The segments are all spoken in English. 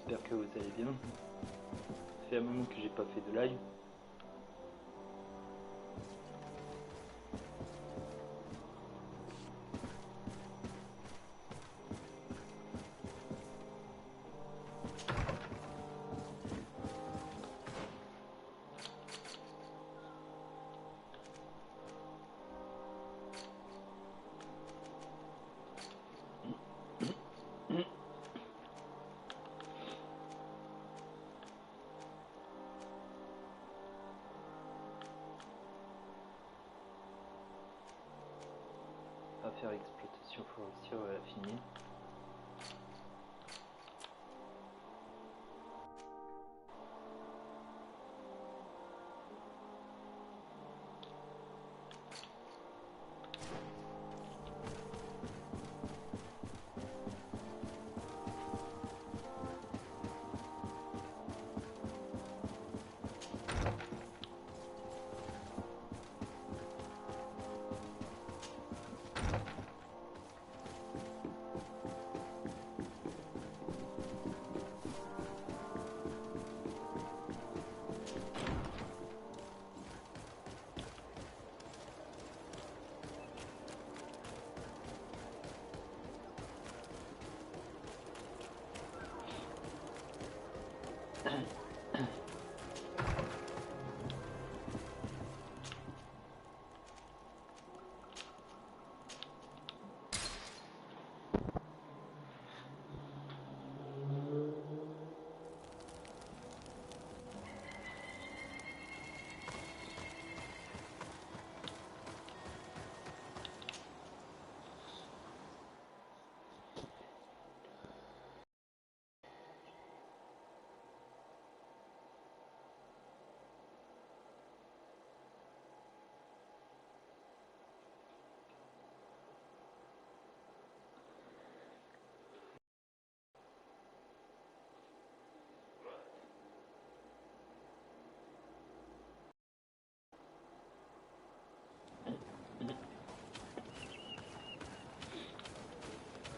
j'espère que vous allez bien. Ça fait un moment que j'ai pas fait de live. Faire exploitation forestière à la finie.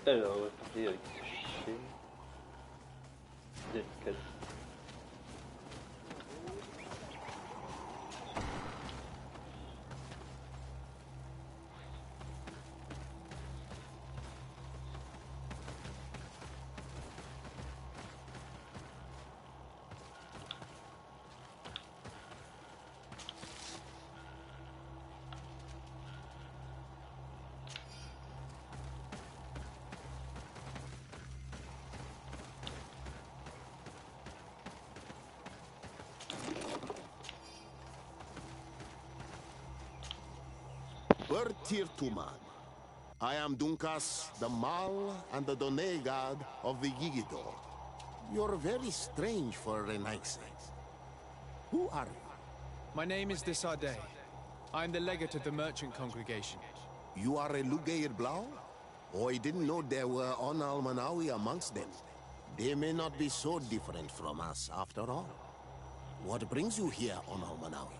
Alors, on va parler avec ce chien. Z4. Tirtuman. I am Dunkas, the Mal and the Done god of the Yigidor. You're very strange for a Renaissance. Who are you? My name is Desade. I am the legate of the merchant congregation. You are a Lugair Blau? Oh, I didn't know there were on Almanawi amongst them. They may not be so different from us after all. What brings you here on Almanawi?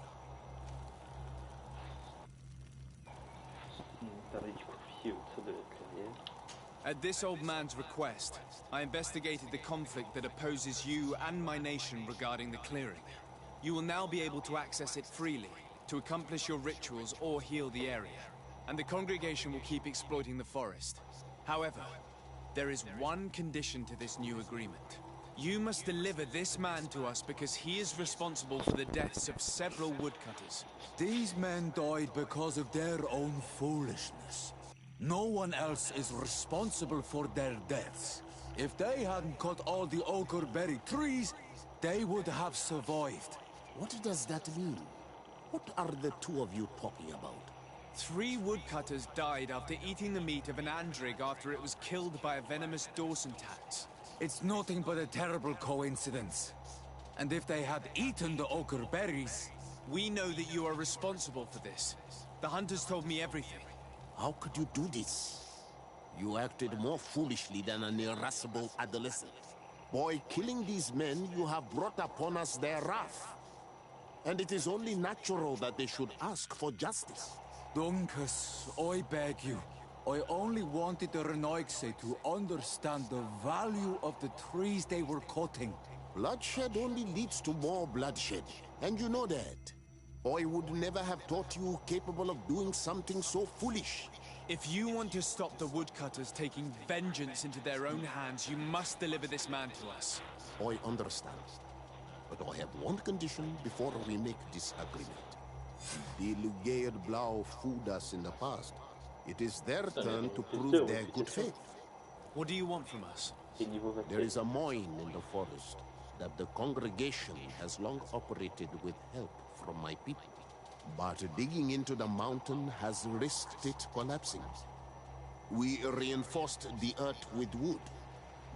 At this old man's request, I investigated the conflict that opposes you and my nation regarding the clearing. You will now be able to access it freely, to accomplish your rituals or heal the area. And the congregation will keep exploiting the forest. However, there is one condition to this new agreement. You must deliver this man to us because he is responsible for the deaths of several woodcutters. These men died because of their own foolishness. No one else is responsible for their deaths. If they hadn't cut all the ochreberry trees, they would have survived. What does that mean? What are the two of you talking about? 3 woodcutters died after eating the meat of an andrig after it was killed by a venomous Dawson tax. It's nothing but a terrible coincidence. And if they had eaten the ochreberries... We know that you are responsible for this. The hunters told me everything. How could you do this? You acted more foolishly than an irascible adolescent. By killing these men, you have brought upon us their wrath. And it is only natural that they should ask for justice. Dunkas, I beg you. I only wanted the Renoixe to understand the value of the trees they were cutting. Bloodshed only leads to more bloodshed, and you know that. I would never have thought you capable of doing something so foolish. If you want to stop the woodcutters taking vengeance into their own hands, you must deliver this man to us. I understand. But I have one condition before we make this agreement. The Lugaid Blau fooled us in the past. It is their turn to prove their good faith. What do you want from us? Et niveau There 27. is a mine in the forest that the congregation has long operated with help from my people. But digging into the mountain has risked it collapsing. We reinforced the earth with wood.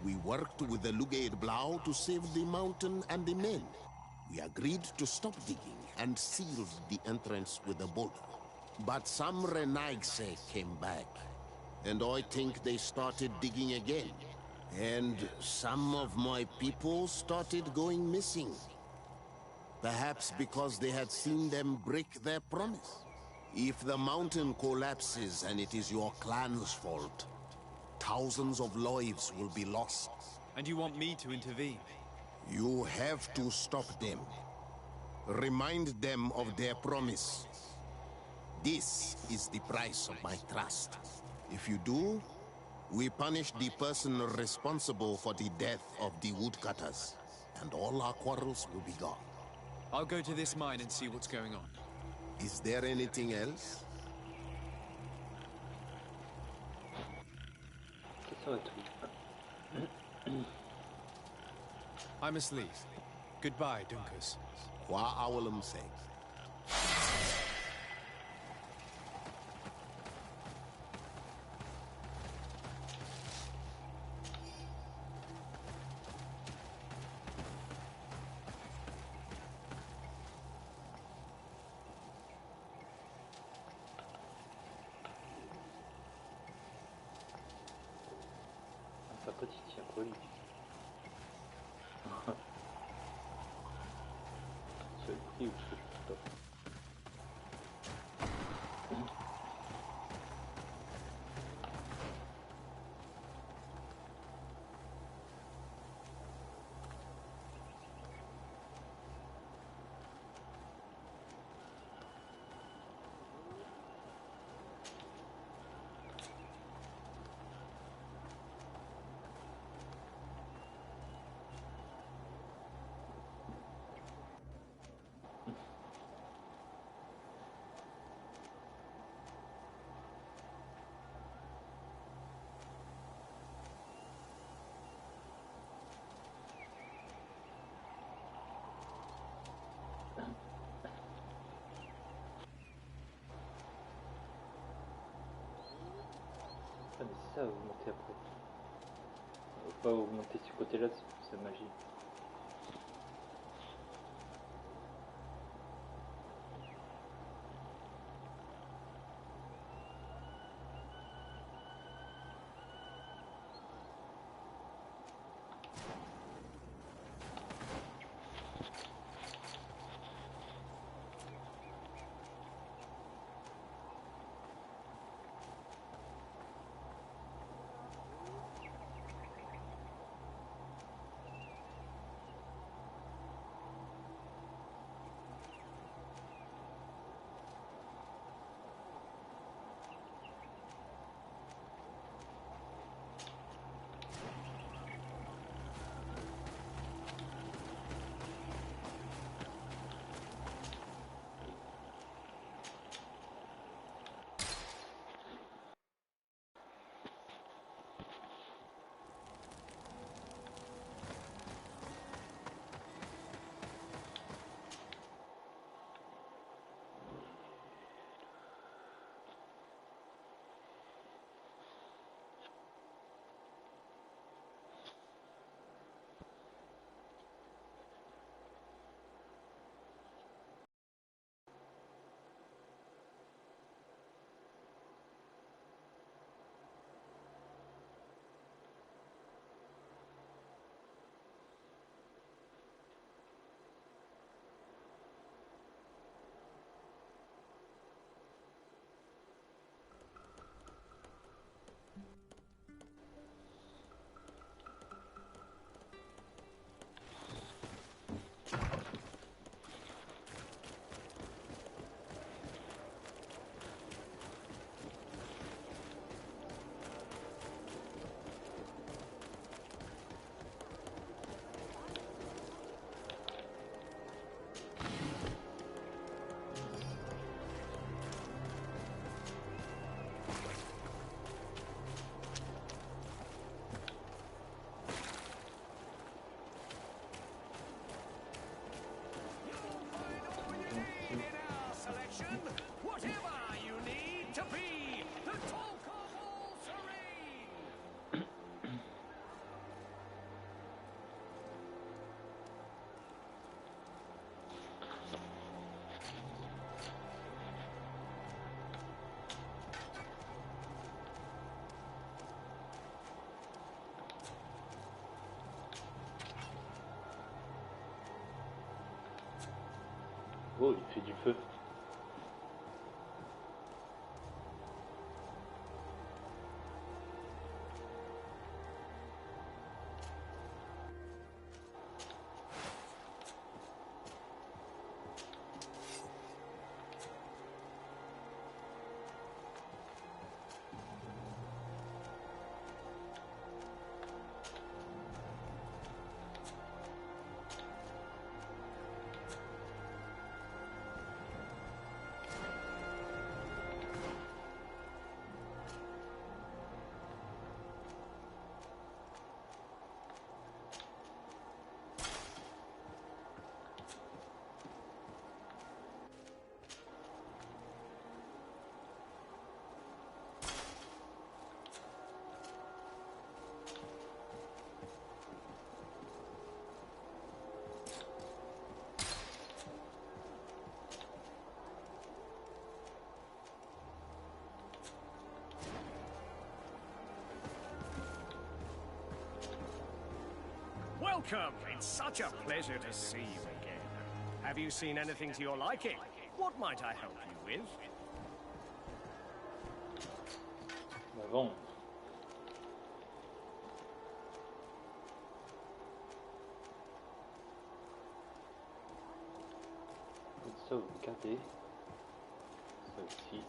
We worked with the Lugaid Blau to save the mountain and the men. We agreed to stop digging and sealed the entrance with a boulder. But some Renaixe came back, and I think they started digging again. And some of my people started going missing. Perhaps because they had seen them break their promise. If the mountain collapses and it is your clan's fault, thousands of lives will be lost. And you want me to intervene? You have to stop them. Remind them of their promise. This is the price of my trust. If you do, we punish the person responsible for the death of the woodcutters, and all our quarrels will be gone. I'll go to this mine and see what's going on. Is there anything else? Ça serait tout. I must leave. Goodbye, Dunkers. Qua Owlum say. Sa petite tient quoi lui? C'est le prix ou ce que je stop? Ah mais c'est ça, augmenter après. Pas augmenter ce côté-là, c'est sa magie. Oh, il fait du feu. Welcome! It's such a pleasure to see you again. Have you seen anything to your liking? What might I help you with? On va vendre. Ça, vous gardez. Ça aussi.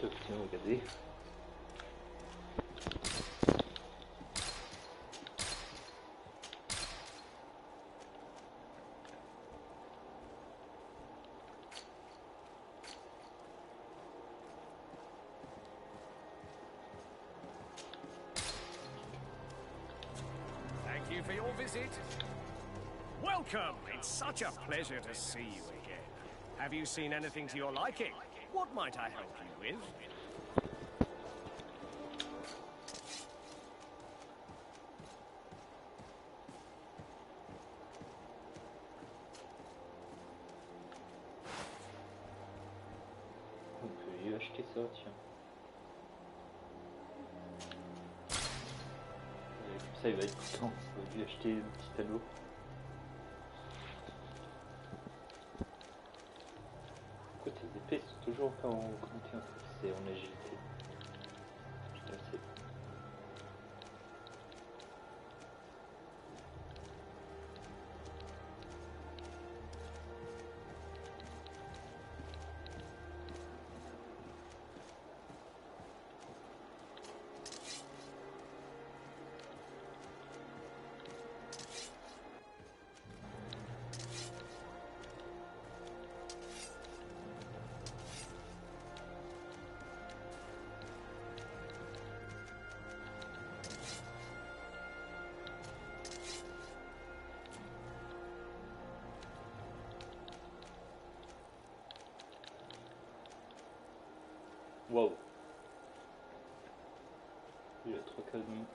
Ça aussi, vous gardez. Thank you for your visit. Welcome! It's such a pleasure to see you again. Have you seen anything to your liking? What might I help you with? On peut lui acheter ça, tiens. Et comme ça, il va être content. On va lui acheter un petit anneau. Pourquoi tes épées sont toujours pas en augmenté en fait? C'est en agilité. Je sais. Wow. Il a 3 canons.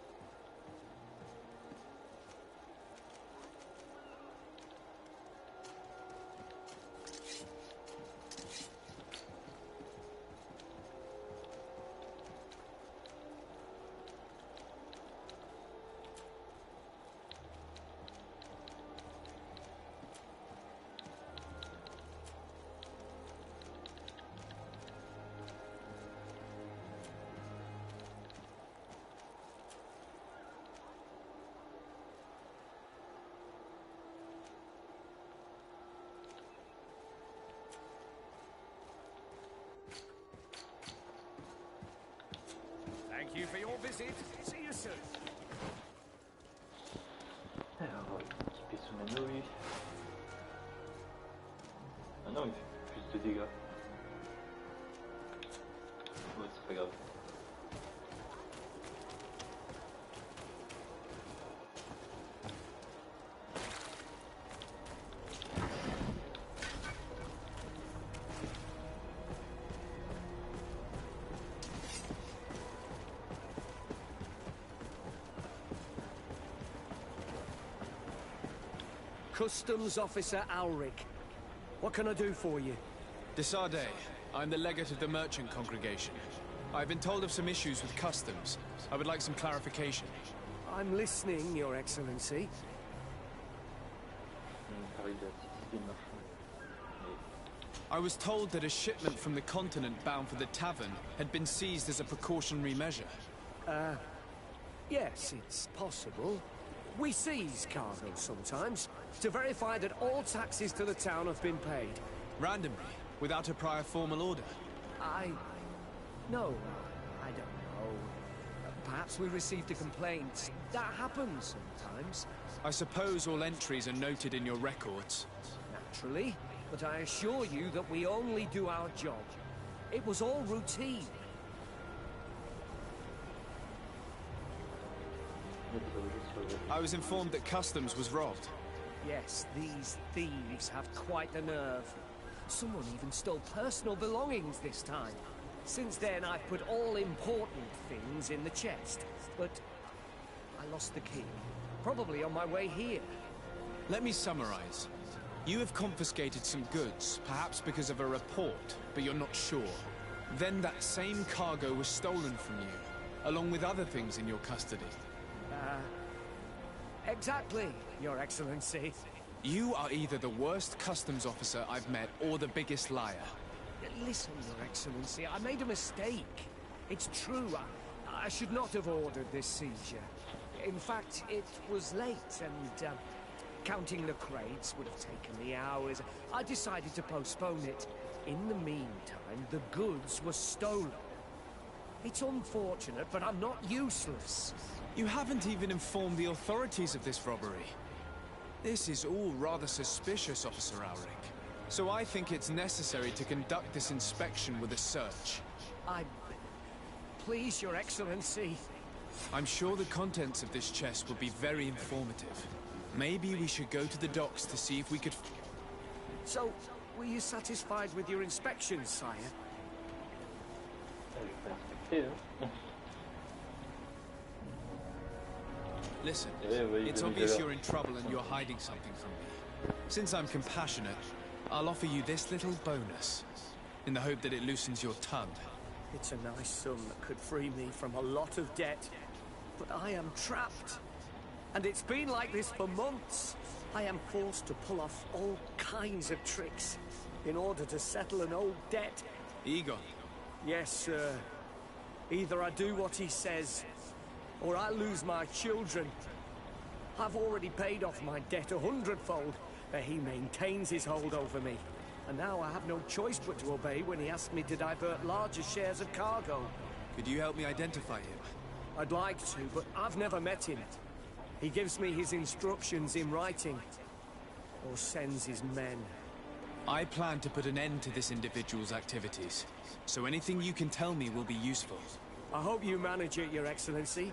Thank you for your visit. See you soon. Alors, on va équiper son anneau, lui. Ah non, il fait plus de dégâts. Ouais, c'est pas grave. Customs Officer Alric. What can I do for you? Desade, I'm the legate of the merchant congregation. I've been told of some issues with customs. I would like some clarification. I'm listening, Your Excellency. Pareil de la cité des marchands. I was told that a shipment from the continent bound for the tavern had been seized as a precautionary measure. Yes, it's possible. We seize cargo sometimes, to verify that all taxes to the town have been paid. Randomly, without a prior formal order. No, I don't know. Perhaps we received a complaint. That happens sometimes. I suppose all entries are noted in your records. Naturally, but I assure you that we only do our job. It was all routine. I was informed that customs was robbed. Yes, these thieves have quite the nerve. Someone even stole personal belongings this time. Since then, I've put all important things in the chest, but I lost the key. Probably on my way here. Let me summarize. You have confiscated some goods, perhaps because of a report, but you're not sure. Then that same cargo was stolen from you, along with other things in your custody. Exactly, Your Excellency. You are either the worst customs officer I've met or the biggest liar. Listen, Your Excellency, I made a mistake. It's true, I should not have ordered this seizure. In fact, it was late, and counting the crates would have taken me hours. I decided to postpone it. In the meantime, the goods were stolen. It's unfortunate, but I'm not useless. You haven't even informed the authorities of this robbery. This is all rather suspicious, Officer Alric. So I think it's necessary to conduct this inspection with a search. Please, Your Excellency. I'm sure the contents of this chest will be very informative. Maybe we should go to the docks to see if we could... So, were you satisfied with your inspection, sire? Listen, well, it's obvious you're in trouble and you're hiding something from me. Since I'm compassionate, I'll offer you this little bonus, in the hope that it loosens your tongue. It's a nice sum that could free me from a lot of debt. But I am trapped. And it's been like this for months. I am forced to pull off all kinds of tricks in order to settle an old debt. Egon. Yes, sir. Either I do what he says, or I lose my children. I've already paid off my debt 100-fold, but he maintains his hold over me. And now I have no choice but to obey when he asks me to divert larger shares of cargo. Could you help me identify him? I'd like to, but I've never met him. He gives me his instructions in writing, or sends his men. I plan to put an end to this individual's activities, so anything you can tell me will be useful. I hope you manage it, Your Excellency.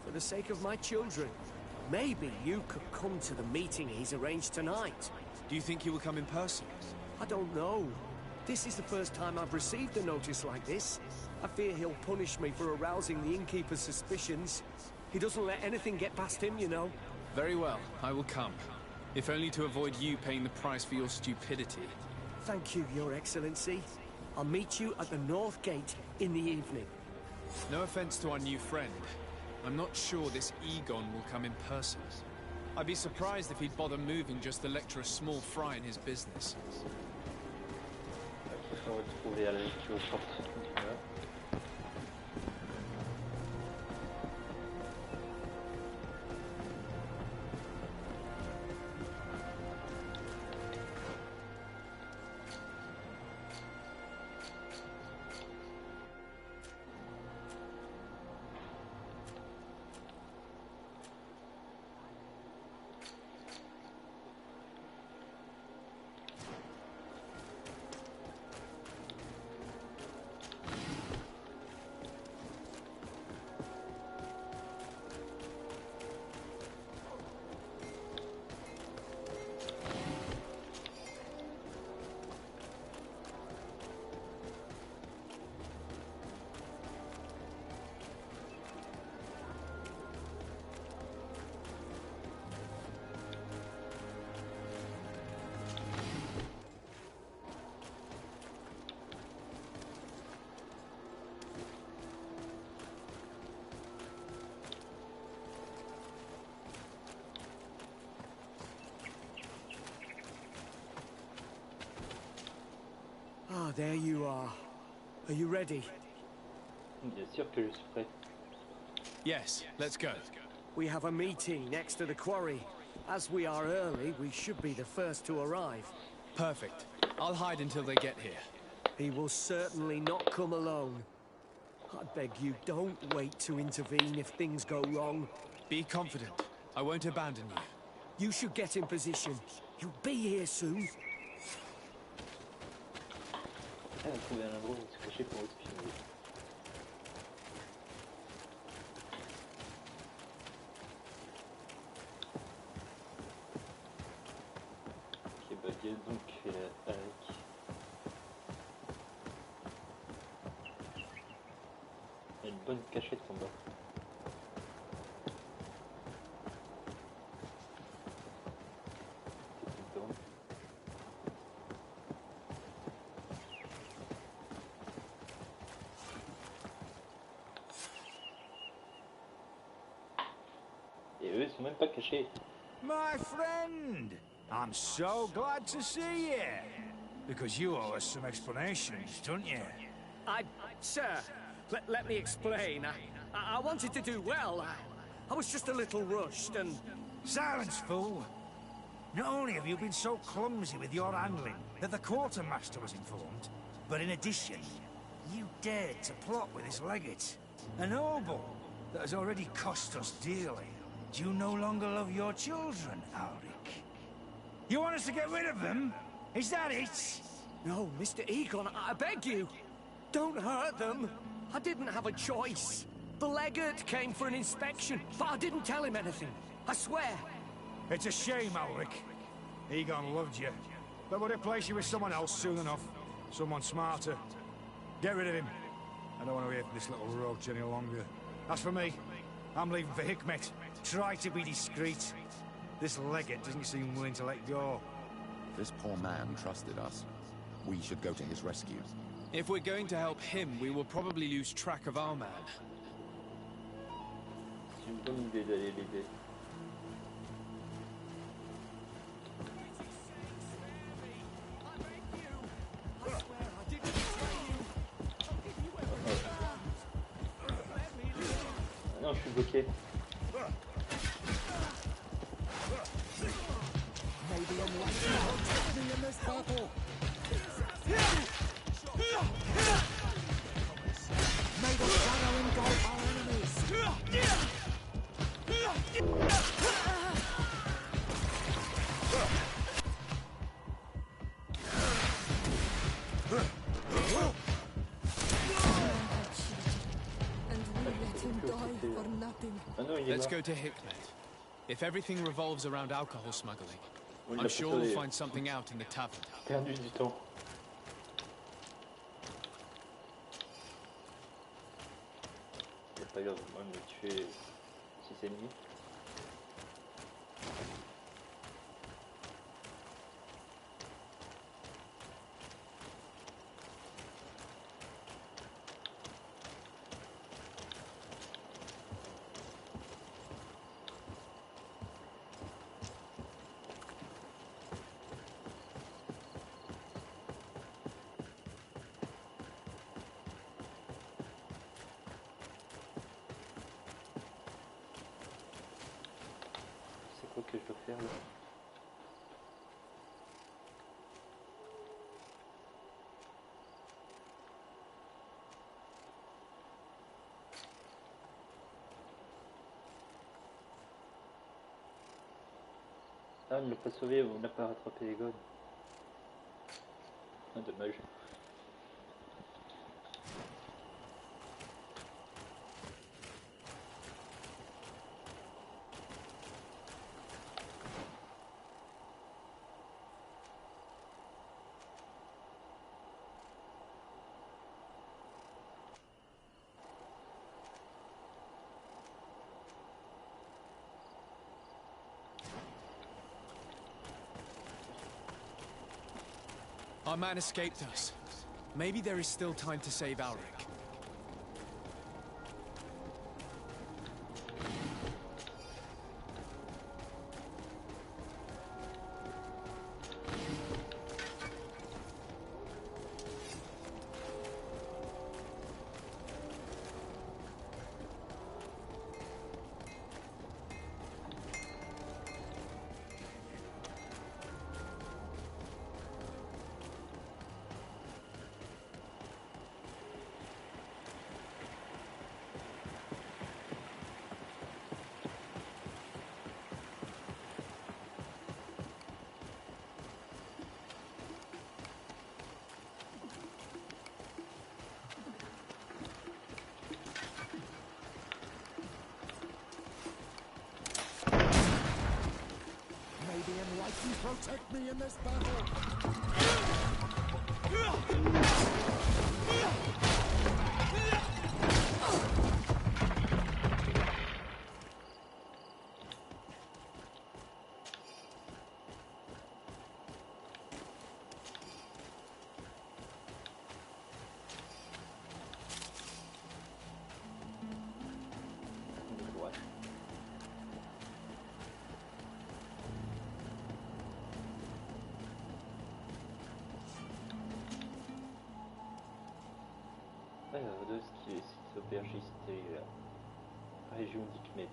For the sake of my children, maybe you could come to the meeting he's arranged tonight. Do you think he will come in person? I don't know. This is the first time I've received a notice like this. I fear he'll punish me for arousing the innkeeper's suspicions. He doesn't let anything get past him, you know. Very well, I will come. If only to avoid you paying the price for your stupidity. Thank you, Your Excellency. I'll meet you at the North Gate in the evening. No offense to our new friend. I'm not sure this Egon will come in person. I'd be surprised if he'd bother moving just to lecture a small fry in his business. Il faut retrouver à la lecture sortie. Ah, there you are. Are you ready? Bien sûr que je suis prêt. Yes, let's go. We have a meeting next to the quarry. As we are early, we should be the first to arrive. Perfect. I'll hide until they get here. He will certainly not come alone. I beg you, don't wait to intervene if things go wrong. Be confident. I won't abandon you. You should get in position. You'll be here soon. Elle a trouvé un endroit où se cacher pour espionner. Ok, bah il y a donc avec. Il y a une bonne cachette en bas. Et eux, ils sont même pas cachés. My friend! I'm so glad to see you. Because you owe us some explanations, don't you? Sir, let me explain. I wanted to do well. I was just a little rushed and... Silence, fool! Not only have you been so clumsy with your handling that the quartermaster was informed, but in addition, you dared to plot with this legate. A noble that has already cost us dearly. Do you no longer love your children, Alric? You want us to get rid of them? Is that it? No, Mr. Egon, I beg you. Don't hurt them. I didn't have a choice. The legate came for an inspection, but I didn't tell him anything. I swear. It's a shame, Alric. Egon loved you, but would replace you with someone else soon enough. Someone smarter. Get rid of him. I don't want to hear from this little roach any longer. As for me, I'm leaving for Hikmet. Try to be discreet. This legate doesn't seem willing to let go. This poor man trusted us. We should go to his rescue. If we're going to help him, we will probably lose track of our man. C'est une bonne idée d'aller l'aider. Ah non, je suis bloqué. Ah non, il est Let's mort. go to Hikmet. If everything revolves around alcohol smuggling, On l'a I'm sure we'll persuadé. find something out in the tavern. Perdu du temps. C'est pas grave, moi je vais tuer 6 ennemis. C'est quoi que je dois faire là? Ah, on ne l'a pas sauvé, on n'a pas rattrapé les gones. Ah, dommage. Our man escaped us. Maybe there is still time to save Alric. protect me in this battle. Alors, de ce qui est ces aubergistes et la région d'Hikmet.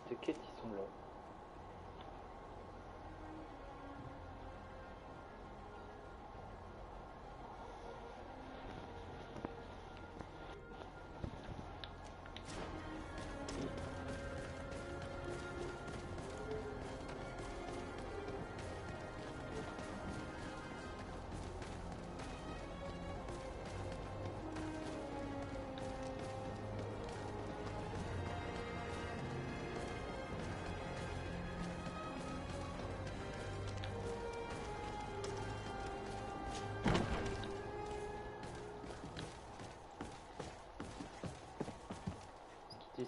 De quêtes ils sont là.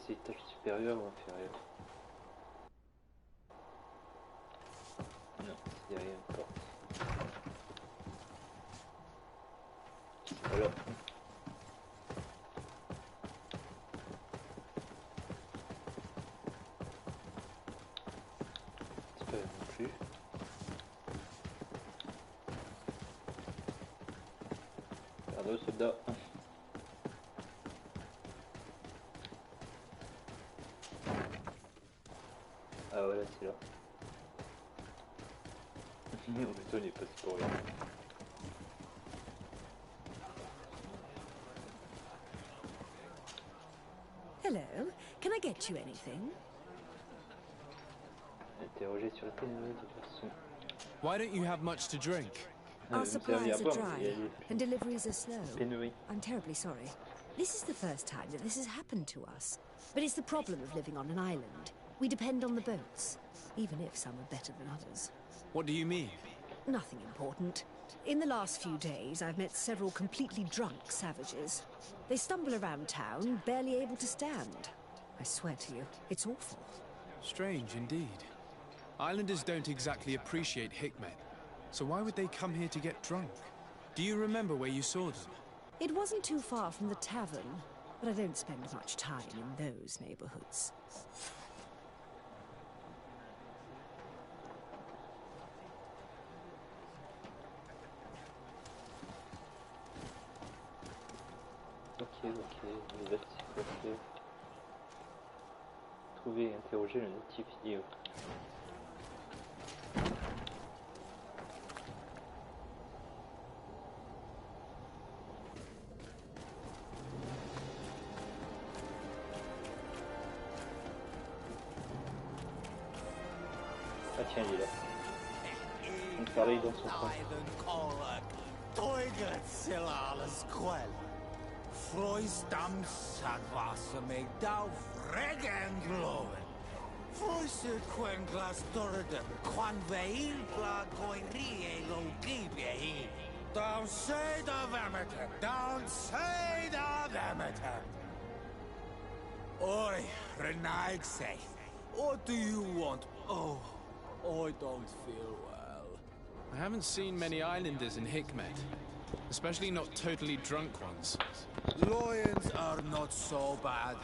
C'est étage supérieur ou inférieur? Non, c'est derrière une porte. C'est pas là. C'est pas là non plus. Pardon, soldat. Ah voilà, c'est là. On m'étonne, il est passé pour rien. Hello, can I get you anything? Interrogé sur la pénurie de garçons. Why don't you have much to drink? Our supplies are dry, and deliveries are slow. Pénurie. I'm terribly sorry. This is the first time that this has happened to us. But it's the problem of living on an island. We depend on the boats, even if some are better than others. What do you mean? Nothing important. In the last few days, I've met several completely drunk savages. They stumble around town, barely able to stand. I swear to you, it's awful. Strange indeed. Islanders don't exactly appreciate Hikmet, so why would they come here to get drunk? Do you remember where you saw them? It wasn't too far from the tavern, but I don't spend much time in those neighborhoods. Ok, les actifs. Trouver et interroger le natif vidéo. Ah tiens, il est là. On parlait dans son coin. Freustam Sadwasser meg dau fregen glowen. Freuset quen glas dorredem, quan veil bla goirie lo gibie. Don't say the vemmeter, don't say the vemmeter. Oi, Remède say, what do you want? Oh, I don't feel well. I haven't seen many islanders in Hikmet, especially not totally drunk ones. Lions are not so bad.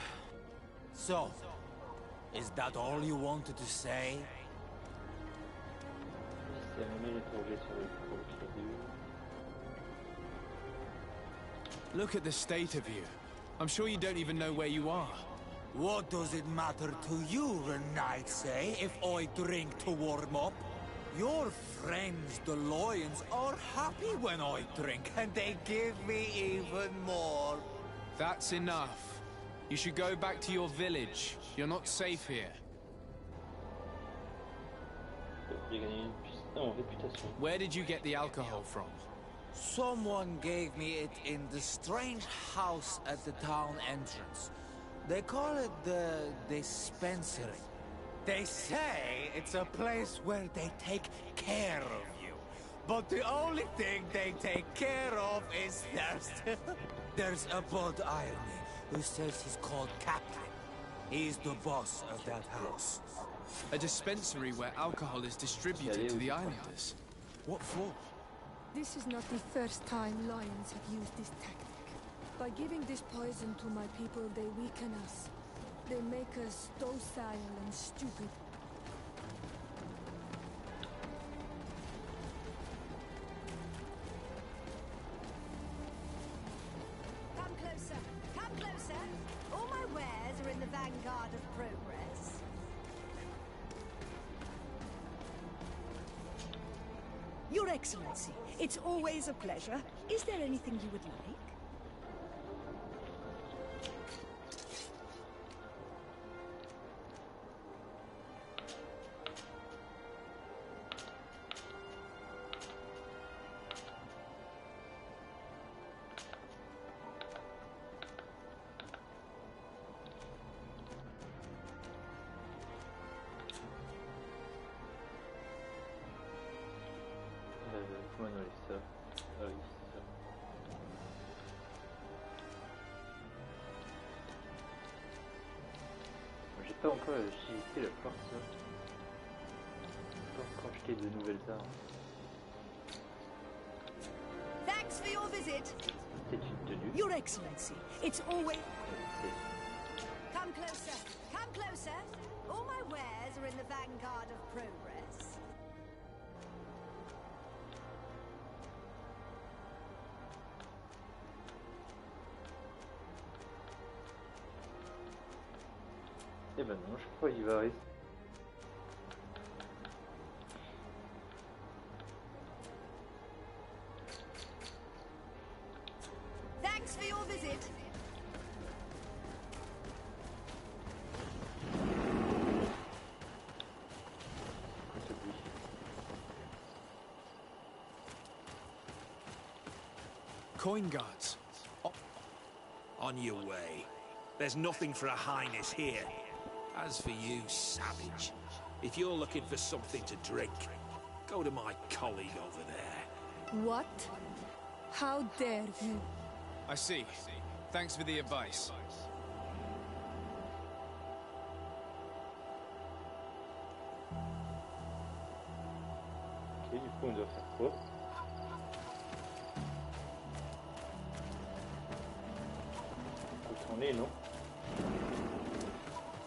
So, is that all you wanted to say? C'est un moment d'interroger sur le procédure. Look at the state of you. I'm sure you don't even know where you are. What does it matter to you, Remède say, if I drink to warm up? Your friends, the lions, are happy when I drink, and they give me even more. That's enough. You should go back to your village. You're not safe here. J'ai gagné une non, réputation. Where did you get the alcohol from? Someone gave me it in the strange house at the town entrance. They call it the dispensary. They say it's a place where they take care of you. But the only thing they take care of is thirst. There's a Bud Irony who says he's called Chapitre. He's the boss of that house. A dispensary where alcohol is distributed to the islanders. What for? This is not the first time lions have used this tactic. By giving this poison to my people, they weaken us. They make us docile and stupid. Come closer. Come closer. All my wares are in the vanguard of progress. Your Excellency, it's always a pleasure. Is there anything you would like? Comment on enlève ça? Ah oui, c'est ça. J'ai pas encore agilité la force. J'ai pas encore acheté de nouvelles armes. Thanks for your visit. C'est une tenue. Your Excellency, it's always... C'est- Come closer. Come closer. All my wares are in the vanguard of progress. Eh ben non, je crois qu'il va rester. Thanks for your visit. Coin guards. On your way. There's nothing for a highness here. As for you, savage, if you're looking for something to drink, go to my colleague over there. What? How dare you? I see. Thanks for the advice. Ok, du coup on doit faire quoi? On peut tourner, non?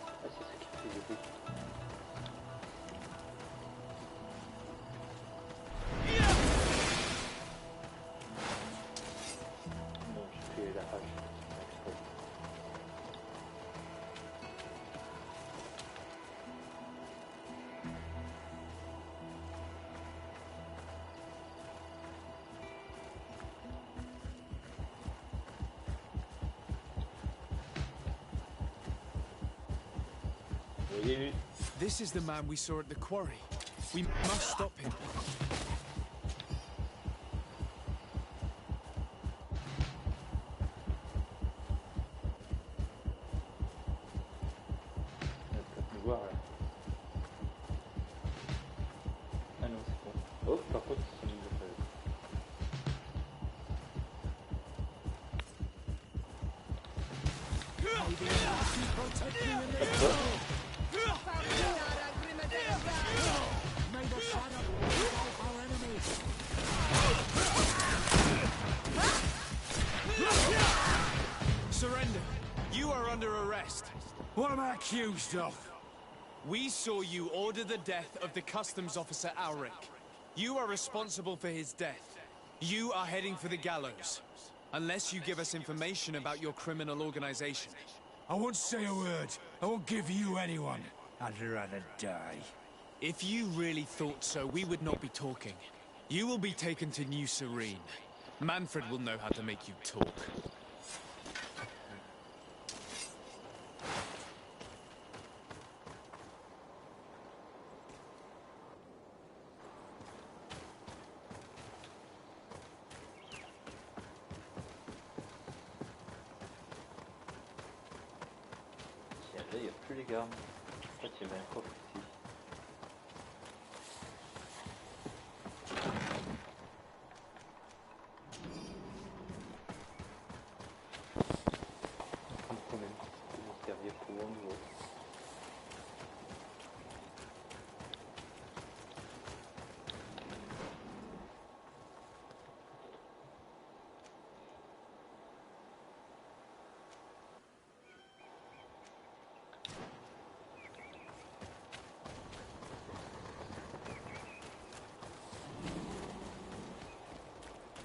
Ah, c'est ça qui fait le bruit. Non, j'ai fait la rage. Exprès. Voyez-lui. This is the man we saw at the quarry. We must stop him. accused of? We saw you order the death of the customs officer Alric. You are responsible for his death. You are heading for the gallows. Unless you give us information about your criminal organization. I won't say a word. I won't give you anyone. I'd rather die. If you really thought so, we would not be talking. You will be taken to New Serene. Manfred will know how to make you talk. Tiens, là, il n'y a plus les gardes. En fait, il y avait un coffre ici. Quand même, ça va servir pour un nouveau.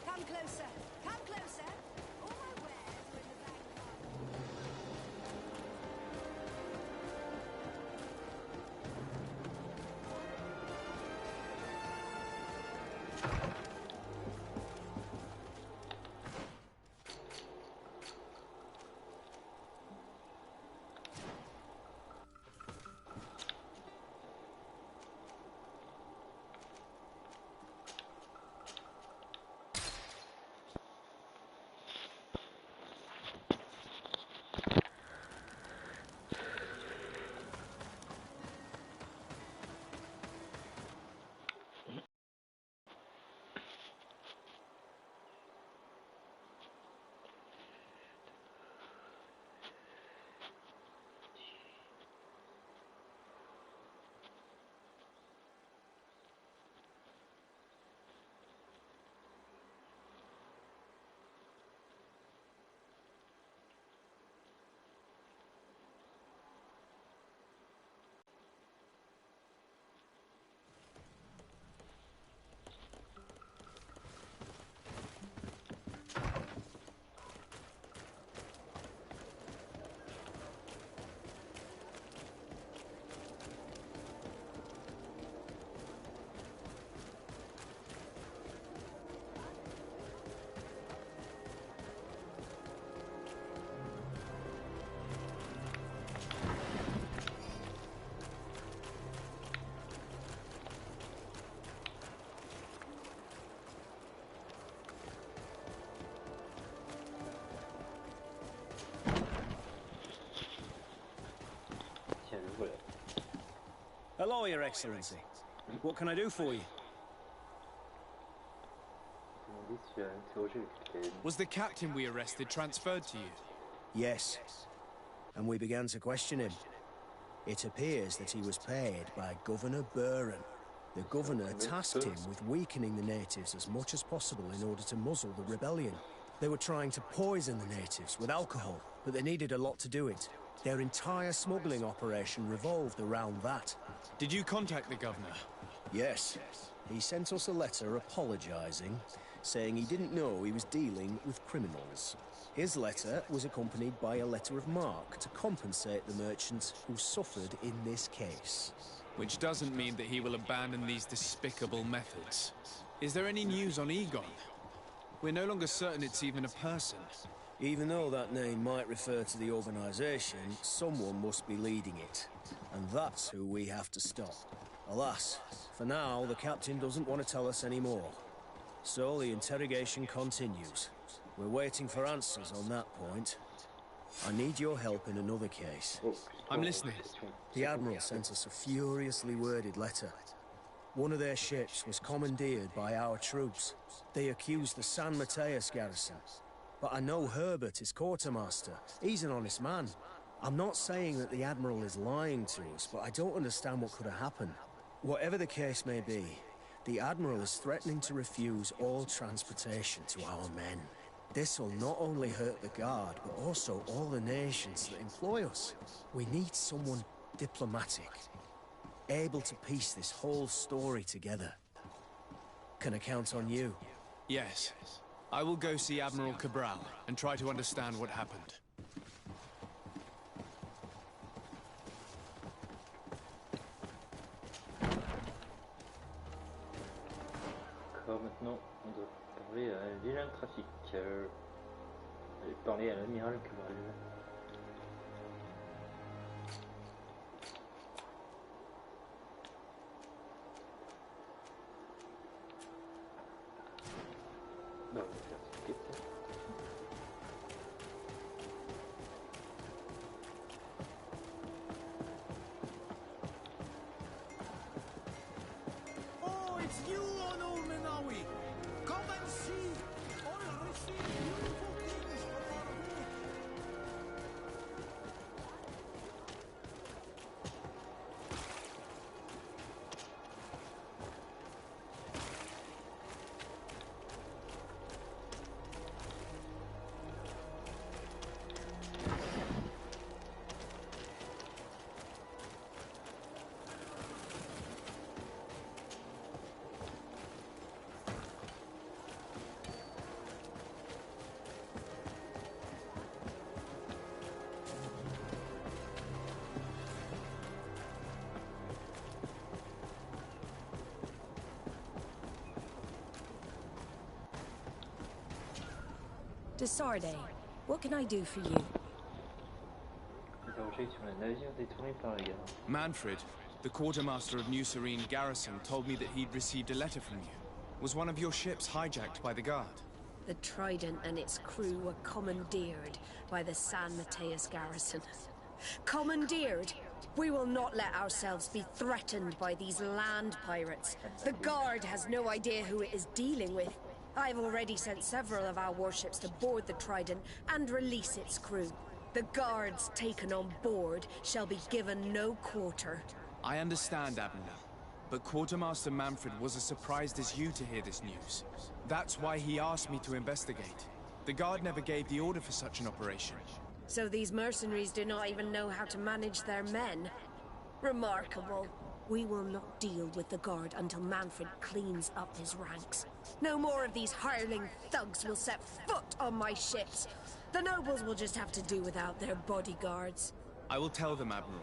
Come closer. Come closer. All my wares are in the back garden. Tiens, le voilà. Hello, Your Excellency. What can I do for you? Je me demandais si tu as interrogé le capitaine. Was the captain we arrested transferred to you? Yes. And we began to question him. It appears that he was paid by Governor Buren. The governor tasked him with weakening the natives as much as possible in order to muzzle the rebellion. They were trying to poison the natives with alcohol, but they needed a lot to do it. Their entire smuggling operation revolved around that. Did you contact the governor? Yes. He sent us a letter apologizing, saying he didn't know he was dealing with criminals. His letter was accompanied by a letter of marque to compensate the merchants who suffered in this case. Which doesn't mean that he will abandon these despicable methods. Is there any news on Egon? We're no longer certain it's even a person. Even though that name might refer to the organization, someone must be leading it. And that's who we have to stop. Alas, for now, the captain doesn't want to tell us any more. So the interrogation continues. We're waiting for answers on that point. I need your help in another case. I'm listening. The Admiral sent us a furiously worded letter. One of their ships was commandeered by our troops. They accused the San Mateus garrison. But I know Herbert is quartermaster. He's an honest man. I'm not saying that the Admiral is lying to us, but I don't understand what could have happened. Whatever the case may be, the Admiral is threatening to refuse all transportation to our men. This will not only hurt the Guard, but also all the nations that employ us. We need someone diplomatic, able to piece this whole story together. Can I count on you? Yes. I will go see Admiral Cabral and try to understand what happened. D'accord, maintenant on doit parler à l'agent de trafic. Allez parler à l'amiral Cabral. Bah, on va faire cette quête. Oh, it's you, Ono Minawi! Come and see! I'll receive beautiful things for our good! Desarde, what can I do for you? Interrogé sur un navire détourné par la garde. Manfred, the quartermaster of New Serene Garrison, told me that he'd received a letter from you. Was one of your ships hijacked by the Guard? The Trident and its crew were commandeered by the San Mateus garrison. Commandeered? We will not let ourselves be threatened by these land pirates. The Guard has no idea who it is dealing with. I've already sent several of our warships to board the Trident and release its crew. The Guards taken on board shall be given no quarter. I understand, Admiral. But Quartermaster Manfred was as surprised as you to hear this news. That's why he asked me to investigate. The Guard never gave the order for such an operation. So these mercenaries do not even know how to manage their men. Remarkable. We will not deal with the Guard until Manfred cleans up his ranks. No more of these hireling thugs will set foot on my ships. The nobles will just have to do without their bodyguards. I will tell them, Admiral,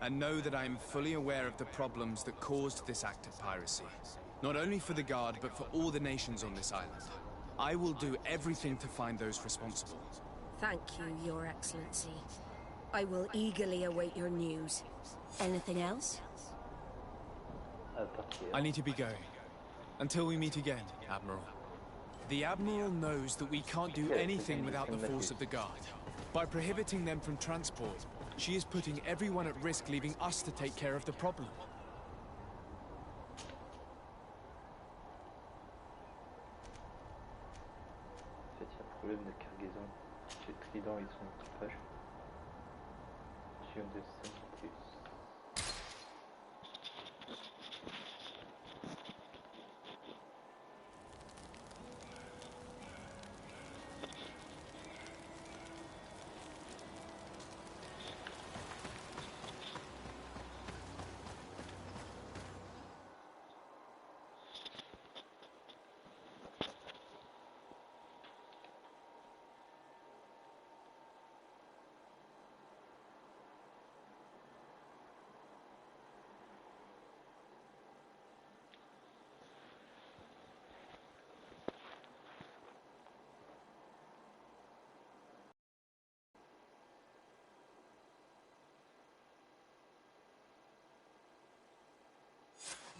and know that I am fully aware of the problems that caused this act of piracy. Not only for the Guard, but for all the nations on this island. I will do everything to find those responsible. Thank you, Your Excellency. I will eagerly await your news. Anything else? I need to be going. Until we meet again, Admiral. The Admiral knows that we can't do anything without the force of the Guard. By prohibiting them from transport, she is putting everyone at risk, leaving us to take care of the problem. En fait, il y a un problème de cargaison. J'ai le Trident et son équipage. J'ai un de Saint Mateus.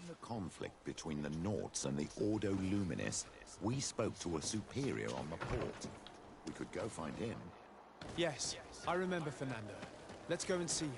In the conflict between the Nauts and the Ordo Luminis, we spoke to a superior on the port. We could go find him. Yes, I remember Fernando. Let's go and see him.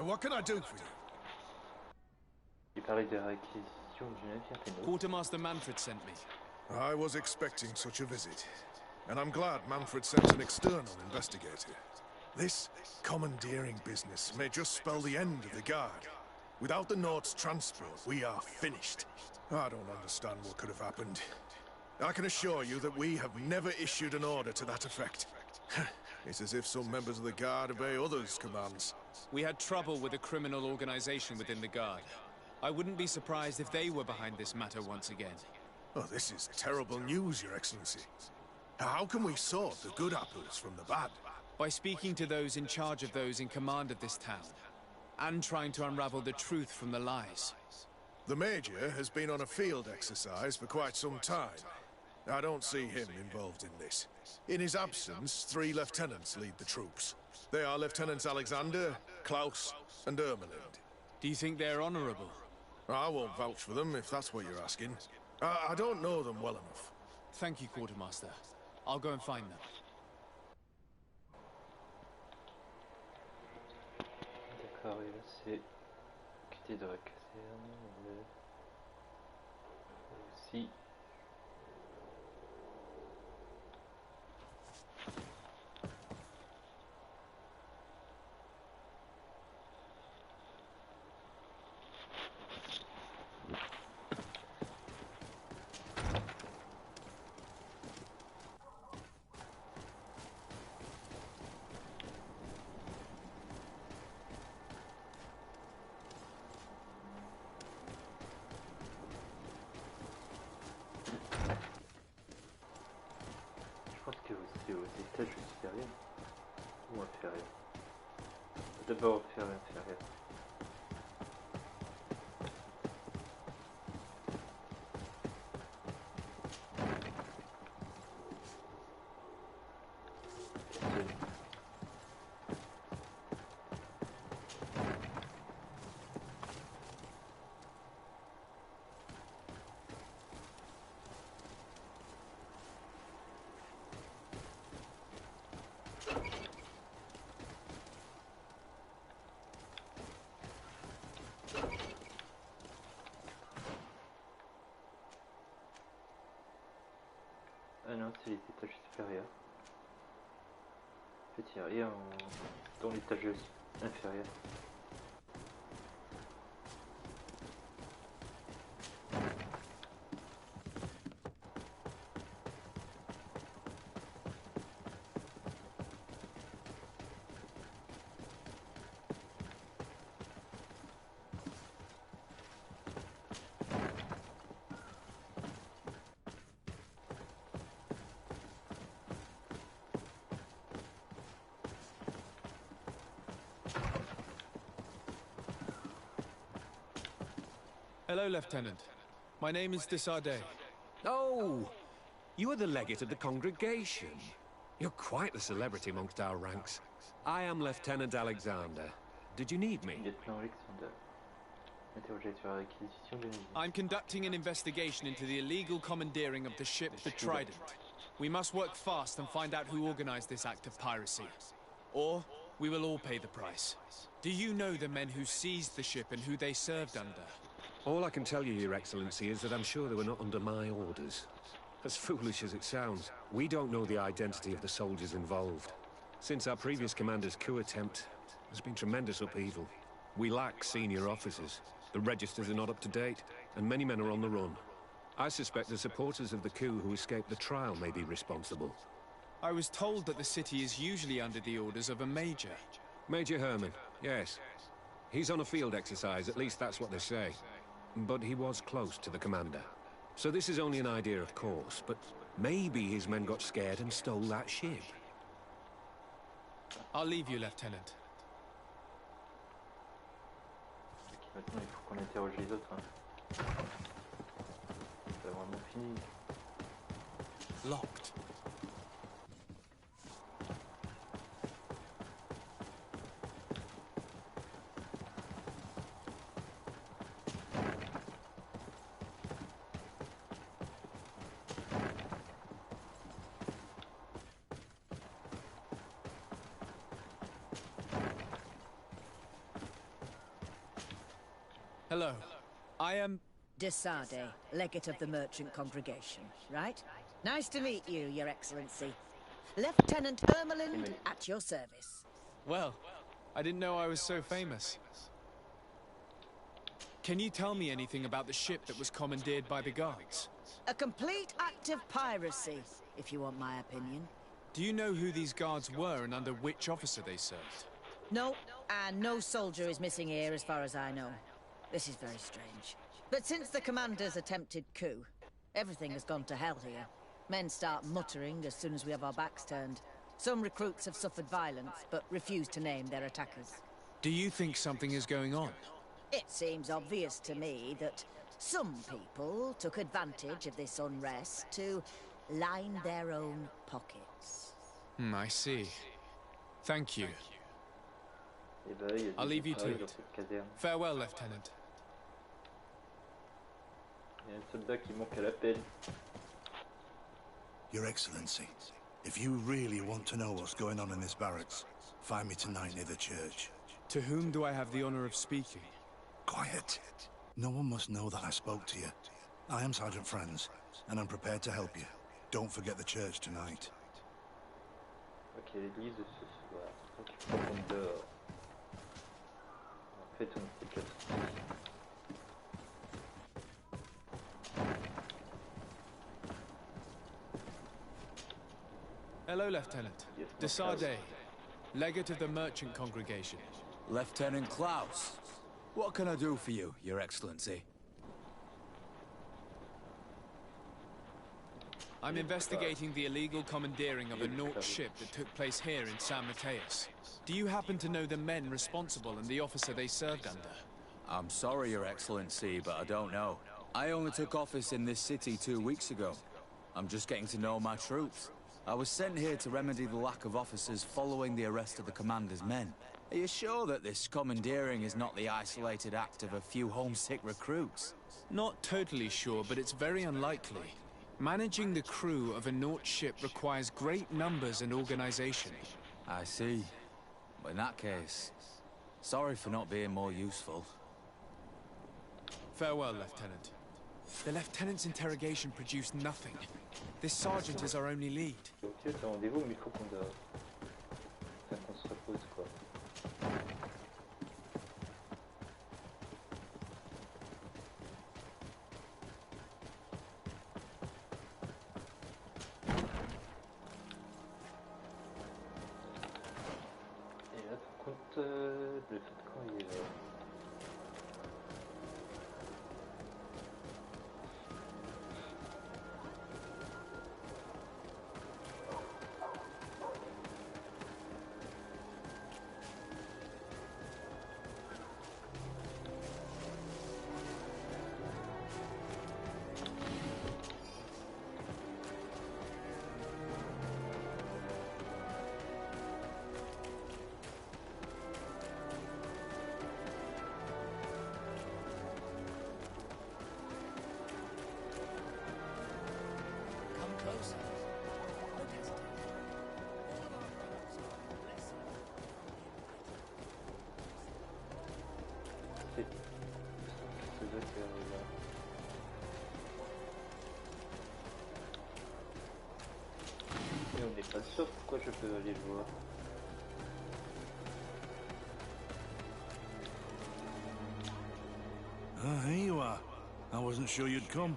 what can I do for you? Il parlait de réquisition du navire Ténor. Quartermaster Manfred sent me. I was expecting such a visit, and I'm glad Manfred sent an external investigator. This commandeering business may just spell the end of the Guard. Without the Nord's transport, we are finished. I don't understand what could have happened. I can assure you that we have never issued an order to that effect. It's as if some members of the Guard obey others' commands. We had trouble with a criminal organization within the Guard. I wouldn't be surprised if they were behind this matter once again. Oh, this is terrible news, Your Excellency. How can we sort the good apples from the bad? By speaking to those in charge of those in command of this town, and trying to unravel the truth from the lies. The Major has been on a field exercise for quite some time. I don't see him involved in this. In his absence, 3 lieutenants lead the troops. They are Lieutenants Alexander, Klaus, and Ermeland. Do you think they're honorable? I won't vouch for them, if that's what you're asking. I don't know them well enough. Thank you, Quartermaster. I'll go and find them. D'accord, et là c'est quitter de la caserne. Aussi. Je pense que c'est aux étages supérieurs ou inférieurs. D'abord faire l'inférieur. Ah non, c'est les étages supérieurs. En fait, il n'y a rien dans l'étage inférieur. Hello, Lieutenant. My name is Desardet. Oh, you are the legate of the congregation. You're quite the celebrity amongst our ranks. I am Lieutenant Alexander. Did you need me? Lieutenant Alexander. Interrogateur à réquisition de navire. I'm conducting an investigation into the illegal commandeering of the ship the Trident. We must work fast and find out who organized this act of piracy. Or we will all pay the price. Do you know the men who seized the ship and who they served under? All I can tell you, Your Excellency, is that I'm sure they were not under my orders. As foolish as it sounds, we don't know the identity of the soldiers involved. Since our previous commander's coup attempt, there's been tremendous upheaval. We lack senior officers. The registers are not up to date, and many men are on the run. I suspect the supporters of the coup who escaped the trial may be responsible. I was told that the city is usually under the orders of a major. Major Herman, yes. He's on a field exercise, at least that's what they say. But he was close to the commander. So this is only an idea, of course, but maybe his men got scared and stole that ship. I'll leave you, Lieutenant. Maintenant, il faut qu'on interroge les autres. Hein. C'est vraiment fini. Locked. Hello. I am... Desade, legate of the merchant congregation, right? Nice to meet you, Your Excellency. Lieutenant Ermeland at your service. Well, I didn't know I was so famous. Can you tell me anything about the ship that was commandeered by the guards? A complete act of piracy, if you want my opinion. Do you know who these guards were and under which officer they served? No, and no soldier is missing here as far as I know. This is very strange. But since the commander's attempted coup, everything has gone to hell here. Men start muttering as soon as we have our backs turned. Some recruits have suffered violence, but refuse to name their attackers. Do you think something is going on? It seems obvious to me that some people took advantage of this unrest to line their own pockets. I see. Thank you. I'll leave you to it. Farewell, Lieutenant. Il y a un soldat qui manque à l'appel. Your Excellency, if you really want to know what's going on in this barracks, find me tonight near the church. To whom do I have the honor of speaking? Quiet. No one must know that I spoke to you. I am Sergeant Franz, and I'm prepared to help you. Don't forget the church tonight. Ok, l'église ce soir. Donc il faut qu'on dehors. En fait, on était 4. Hello, Lieutenant. Desade, legate of the merchant congregation. Lieutenant Klaus, what can I do for you, Your Excellency? I'm investigating the illegal commandeering of a Naut ship that took place here in San Mateus. Do you happen to know the men responsible and the officer they served under? I'm sorry, Your Excellency, but I don't know. I only took office in this city 2 weeks ago. I'm just getting to know my troops. I was sent here to remedy the lack of officers following the arrest of the commander's men. Are you sure that this commandeering is not the isolated act of a few homesick recruits? Not totally sure, but it's very unlikely. Managing the crew of a Naut ship requires great numbers and organization. I see. But in that case, sorry for not being more useful. Farewell, Lieutenant. The Lieutenant's interrogation produced nothing. This sergeant is our only lead. Ok, c'est rendez-vous, mais il faut qu'on dehors. Enfin, qu'on se repose, quoi. Et là, par contre, le fait de quand il est là. Et on n'est pas sûr pourquoi je peux aller le voir. Ah, here you are. I wasn't sure you'd come.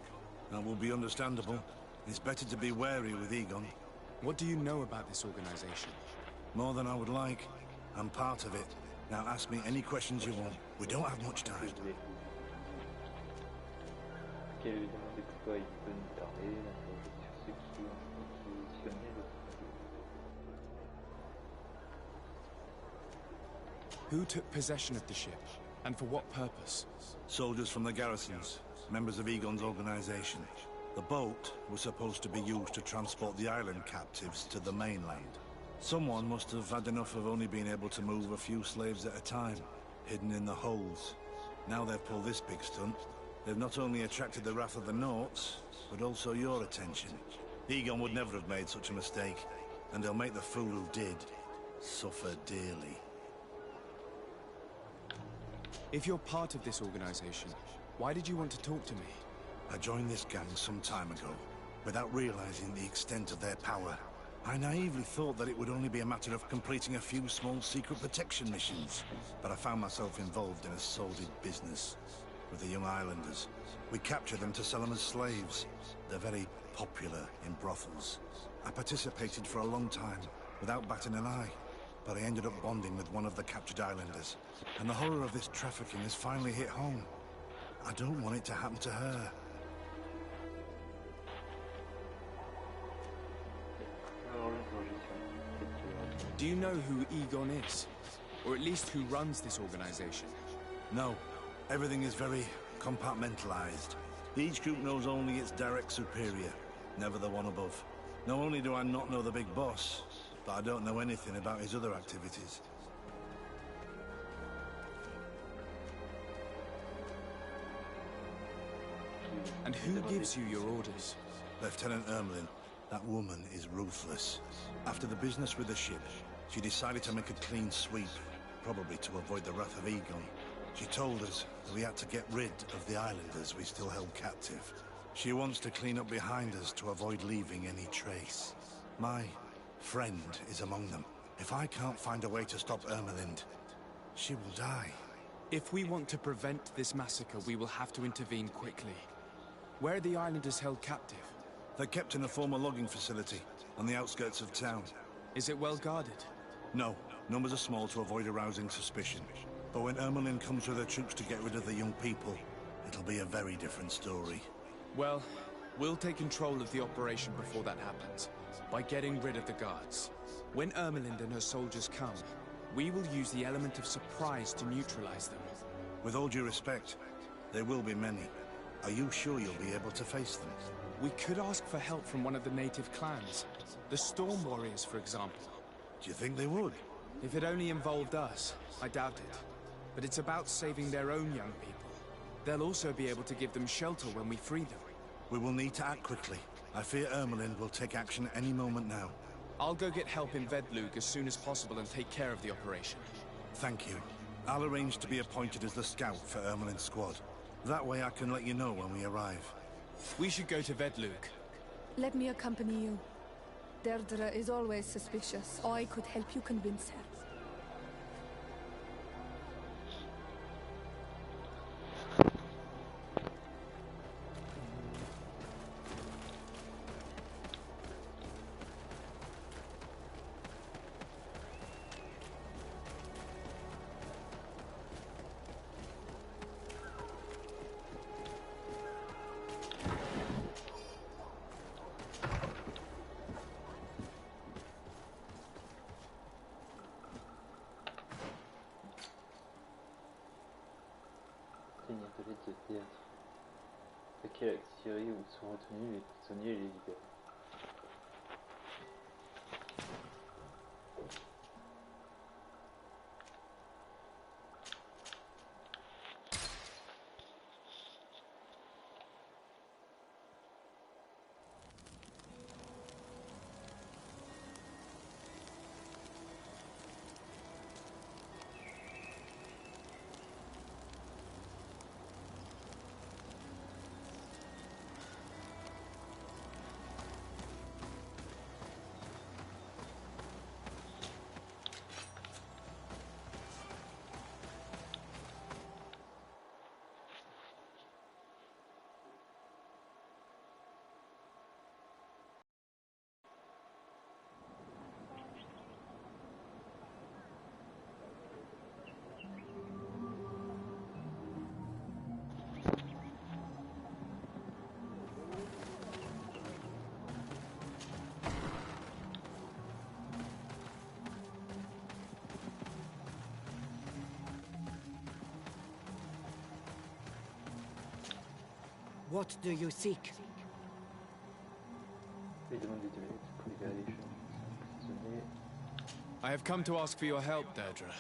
That will be understandable. It's better to be wary with Egon. What do you know about this organization? More than I would like. I'm part of it. Now ask me any questions you want. We don't have much time. Quel lui demander pourquoi il peut nous parler, sur ceux qui ont positionné le... Who took possession of the ship, and for what purpose? Soldiers from the garrisons, members of Egon's organization. The boat was supposed to be used to transport the island captives to the mainland. Someone must have had enough of only being able to move a few slaves at a time, hidden in the holds. Now they've pulled this big stunt. They've not only attracted the wrath of the Nauts, but also your attention. Egon would never have made such a mistake, and they'll make the fool who did suffer dearly. If you're part of this organization, why did you want to talk to me? I joined this gang some time ago, without realizing the extent of their power. I naively thought that it would only be a matter of completing a few small secret protection missions, but I found myself involved in a sordid business with the young islanders. We captured them to sell them as slaves. They're very popular in brothels. I participated for a long time, without batting an eye, but I ended up bonding with one of the captured islanders, and the horror of this trafficking has finally hit home. I don't want it to happen to her. Do you know who Egon is? Or at least who runs this organization? No. Everything is very compartmentalized. Each group knows only its direct superior, never the one above. Not only do I not know the big boss, but I don't know anything about his other activities. And who gives you your orders? Lieutenant Ermelin. That woman is ruthless. After the business with the ship, she decided to make a clean sweep, probably to avoid the wrath of Egon. She told us that we had to get rid of the islanders we still held captive. She wants to clean up behind us to avoid leaving any trace. My friend is among them. If I can't find a way to stop Ermelind, she will die. If we want to prevent this massacre, we will have to intervene quickly. Where are the islanders held captive? They're kept in a former logging facility on the outskirts of town. Is it well guarded? No. Numbers are small to avoid arousing suspicion. But when Ermelin comes with her troops to get rid of the young people, it'll be a very different story. Well, we'll take control of the operation before that happens, by getting rid of the guards. When Ermelind and her soldiers come, we will use the element of surprise to neutralize them. With all due respect, there will be many. Are you sure you'll be able to face them? We could ask for help from one of the native clans. The Storm Warriors, for example. Do you think they would? If it only involved us, I doubt it. But it's about saving their own young people. They'll also be able to give them shelter when we free them. We will need to act quickly. I fear Ermelin will take action any moment now. I'll go get help in Vedlug as soon as possible and take care of the operation. Thank you. I'll arrange to be appointed as the scout for Ermelin's squad. That way I can let you know when we arrive. We should go to Vedlug. Let me accompany you. Deirdre is always suspicious. I could help you convince her. De théâtre. Attaquer avec Syrie où sont retenus les prisonniers et les libérés. What do you seek? I have come to ask for your help, Deirdre.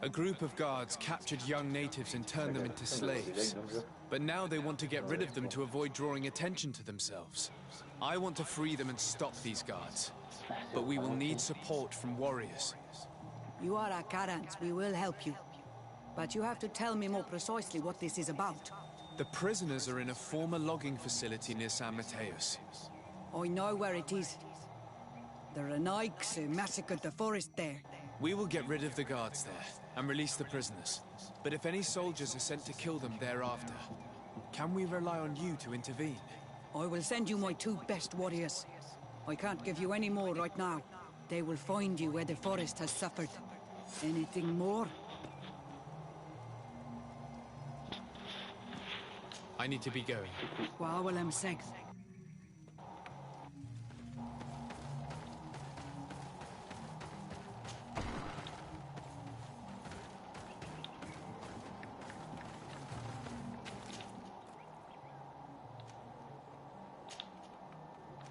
A group of guards captured young natives and turned them into slaves. But now they want to get rid of them to avoid drawing attention to themselves. I want to free them and stop these guards. But we will need support from warriors. You are a Karant. We will help you. But you have to tell me more precisely what this is about. The prisoners are in a former logging facility near San Mateus. I know where it is. The Renaiks who massacred the forest there. We will get rid of the guards there and release the prisoners. But if any soldiers are sent to kill them thereafter, can we rely on you to intervene? I will send you my 2 best warriors. I can't give you any more right now. They will find you where the forest has suffered. Anything more? I need to be going. Wow, well, I'm sick.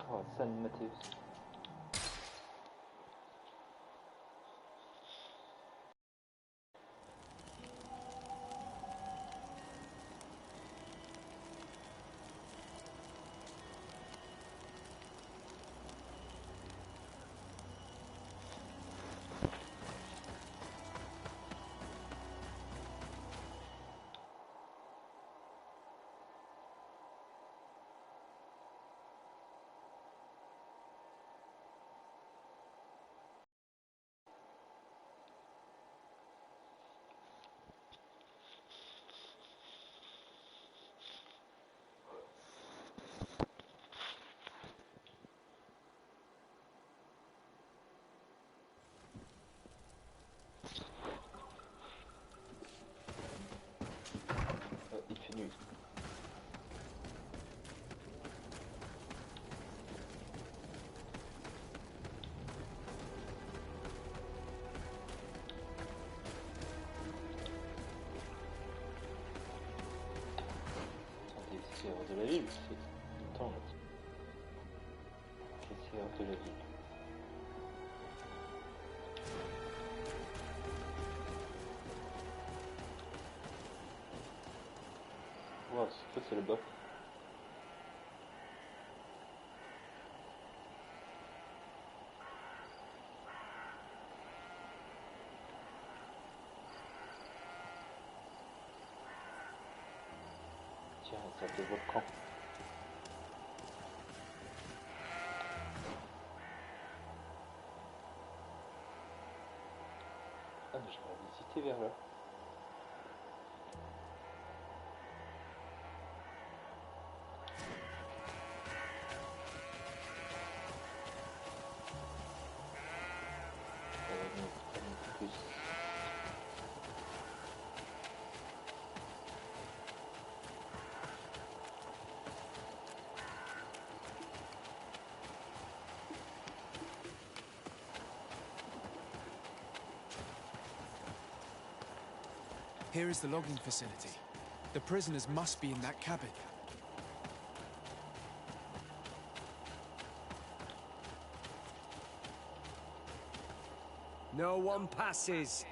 Oh, San Mateus. Il fait nuit. Attendez, c'est hors de la ville, c'est longtemps là. Ok, c'est hors de la ville. Wow, c'est le bas. Tiens, ça fait volcan. Ah, mais je vais visiter vers là. Here is the logging facility. The prisoners must be in that cabin. No one passes.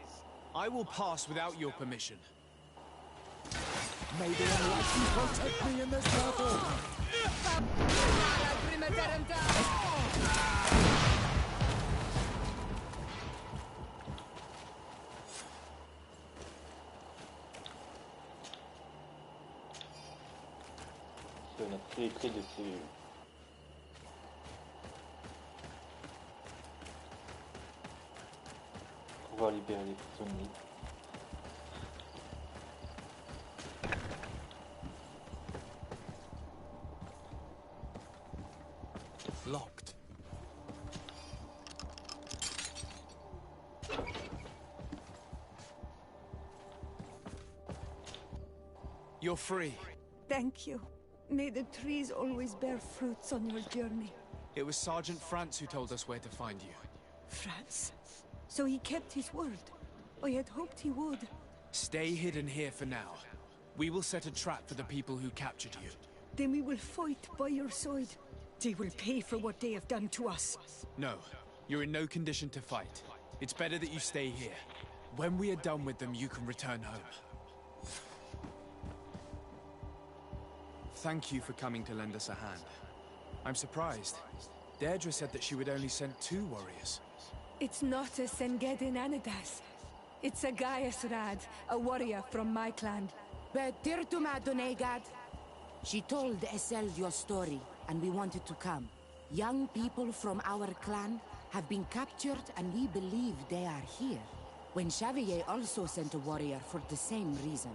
I will pass without your permission. May the Almighty protect me in this battle! On a pris les clés de ces... pour pouvoir libérer les prisonniers. Locked. You're free. Thank you. May the trees always bear fruits on your journey. It was Sergeant France who told us where to find you. France? So he kept his word. I had hoped he would. Stay hidden here for now. We will set a trap for the people who captured you. Then we will fight by your side. They will pay for what they have done to us. No, you're in no condition to fight. It's better that you stay here. When we are done with them, you can return home. Thank you for coming to lend us a hand. I'm surprised. Deirdre said that she would only send 2 warriors. It's not a Senged in Anadas. It's a Gaius Rad, a warrior from my clan. Betirtuma Donegad. She told Essel your story, and we wanted to come. Young people from our clan have been captured, and we believe they are here. When Xavier also sent a warrior for the same reason.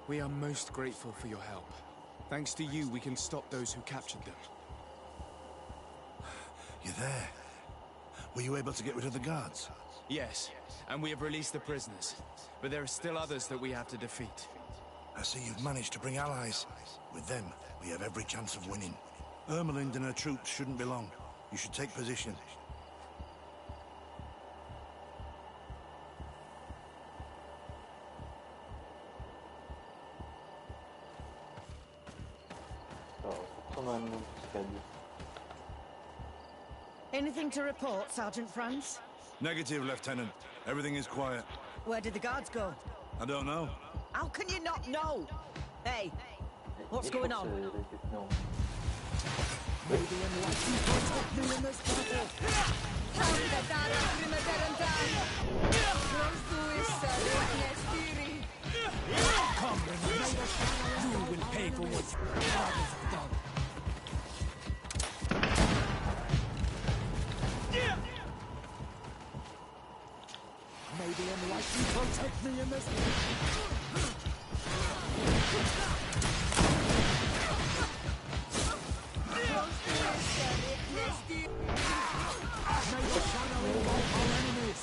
We are most grateful for your help. Thanks to you, we can stop those who captured them. You're there. Were you able to get rid of the guards? Yes, and we have released the prisoners. But there are still others that we have to defeat. I see you've managed to bring allies. With them, we have every chance of winning. Ermelind and her troops shouldn't be long. You should take position. Anything to report, Sergeant Franz? Negative, Lieutenant. Everything is quiet. Where did the guards go? I don't know. How can you not know? Hey, what's going on? Come, you will pay for what God has done. May the enlightened protect me in this. May the shadow engulf our enemies.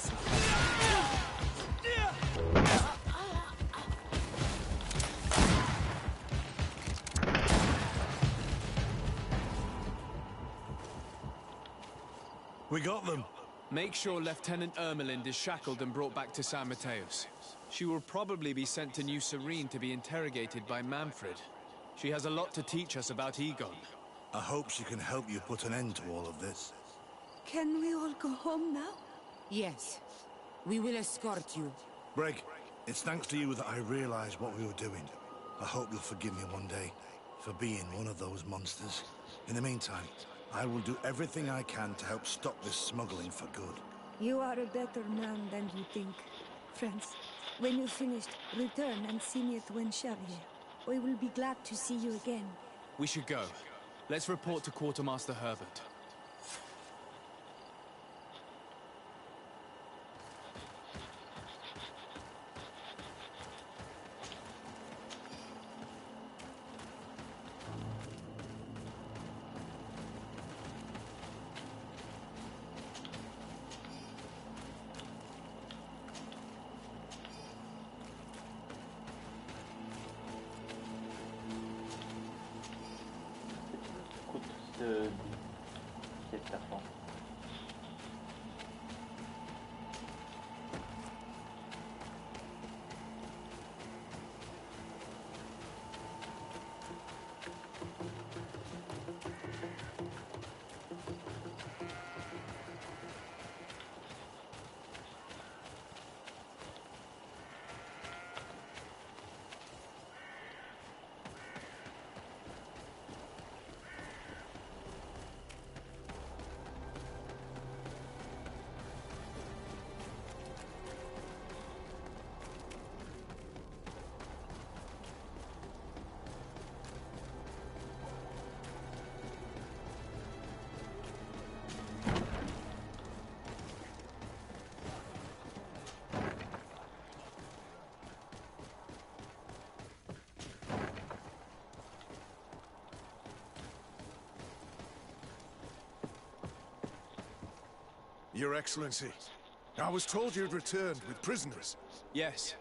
We got them. Make sure Lieutenant Ermelind is shackled and brought back to San Mateos. She will probably be sent to New Serene to be interrogated by Manfred. She has a lot to teach us about Egon. I hope she can help you put an end to all of this. Can we all go home now? Yes. We will escort you. Breg, it's thanks to you that I realized what we were doing. I hope you'll forgive me one day for being one of those monsters. In the meantime, I will do everything I can to help stop this smuggling for good. You are a better man than you think. Friends, when you're finished, return and see me at Wen Xavier. We will be glad to see you again. We should go. Let's report to Quartermaster Herbert. Your Excellency, I was told you'd returned with prisoners. Yes.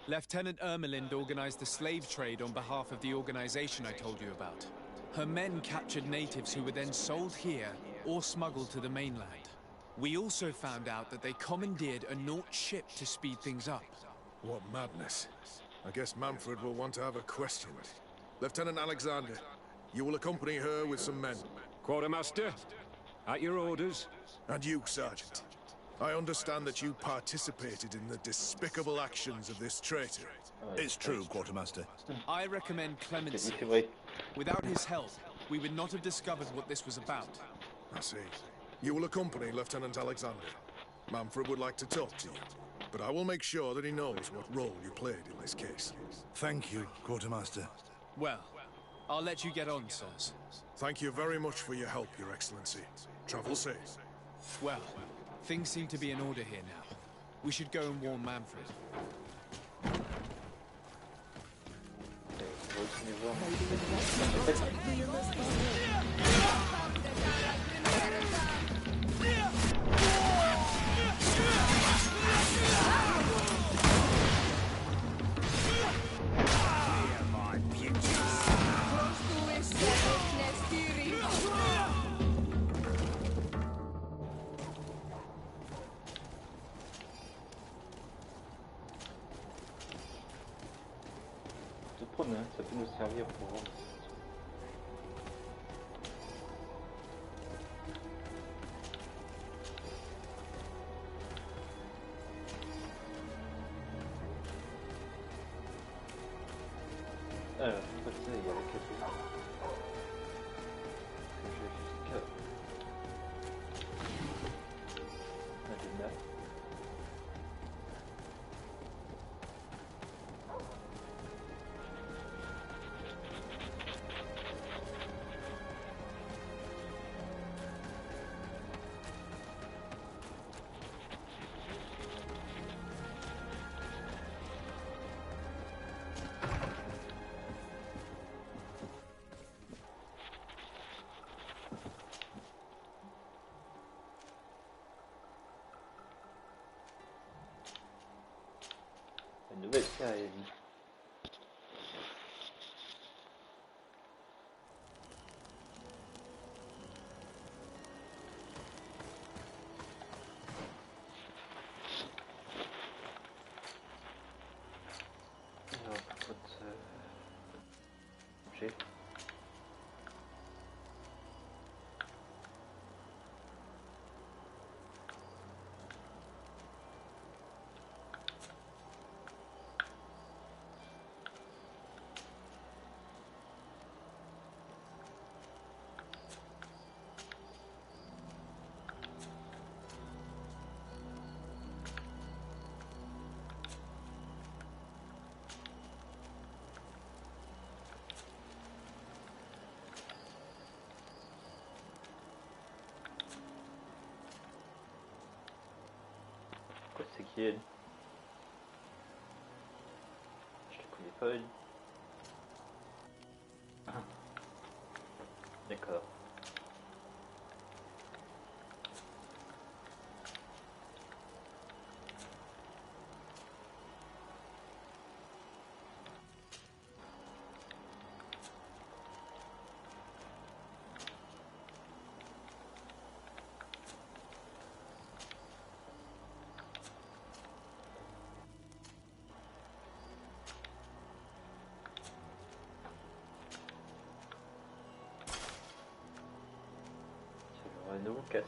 Lieutenant Ermelind organized the slave trade on behalf of the organization I told you about. Her men captured natives who were then sold here or smuggled to the mainland. We also found out that they commandeered a Naut ship to speed things up. What madness. I guess Manfred will want to have her questioned. Lieutenant Alexander, you will accompany her with some men. Quartermaster, at your orders. And you, Sergeant. I understand that you participated in the despicable actions of this traitor. It's true, Quartermaster. I recommend clemency. Without his help, we would not have discovered what this was about. I see. You will accompany Lieutenant Alexander. Manfred would like to talk to you. but I will make sure that he knows what role you played in this case. Thank you, Quartermaster. Well, I'll let you get on, sirs. Thank you very much for your help, Your Excellency. Travel safe. Well, things seem to be in order here now. We should go and warn Manfred. Ça peut nous servir pour voir. Alors, en fait, il y a la catégorie. Je vais jusqu'à la démarre. Une nouvelle série. Alors, par contre, j'ai. C'est qui elle? Je la connais pas elle. Ah. D'accord. Un nouveau casque.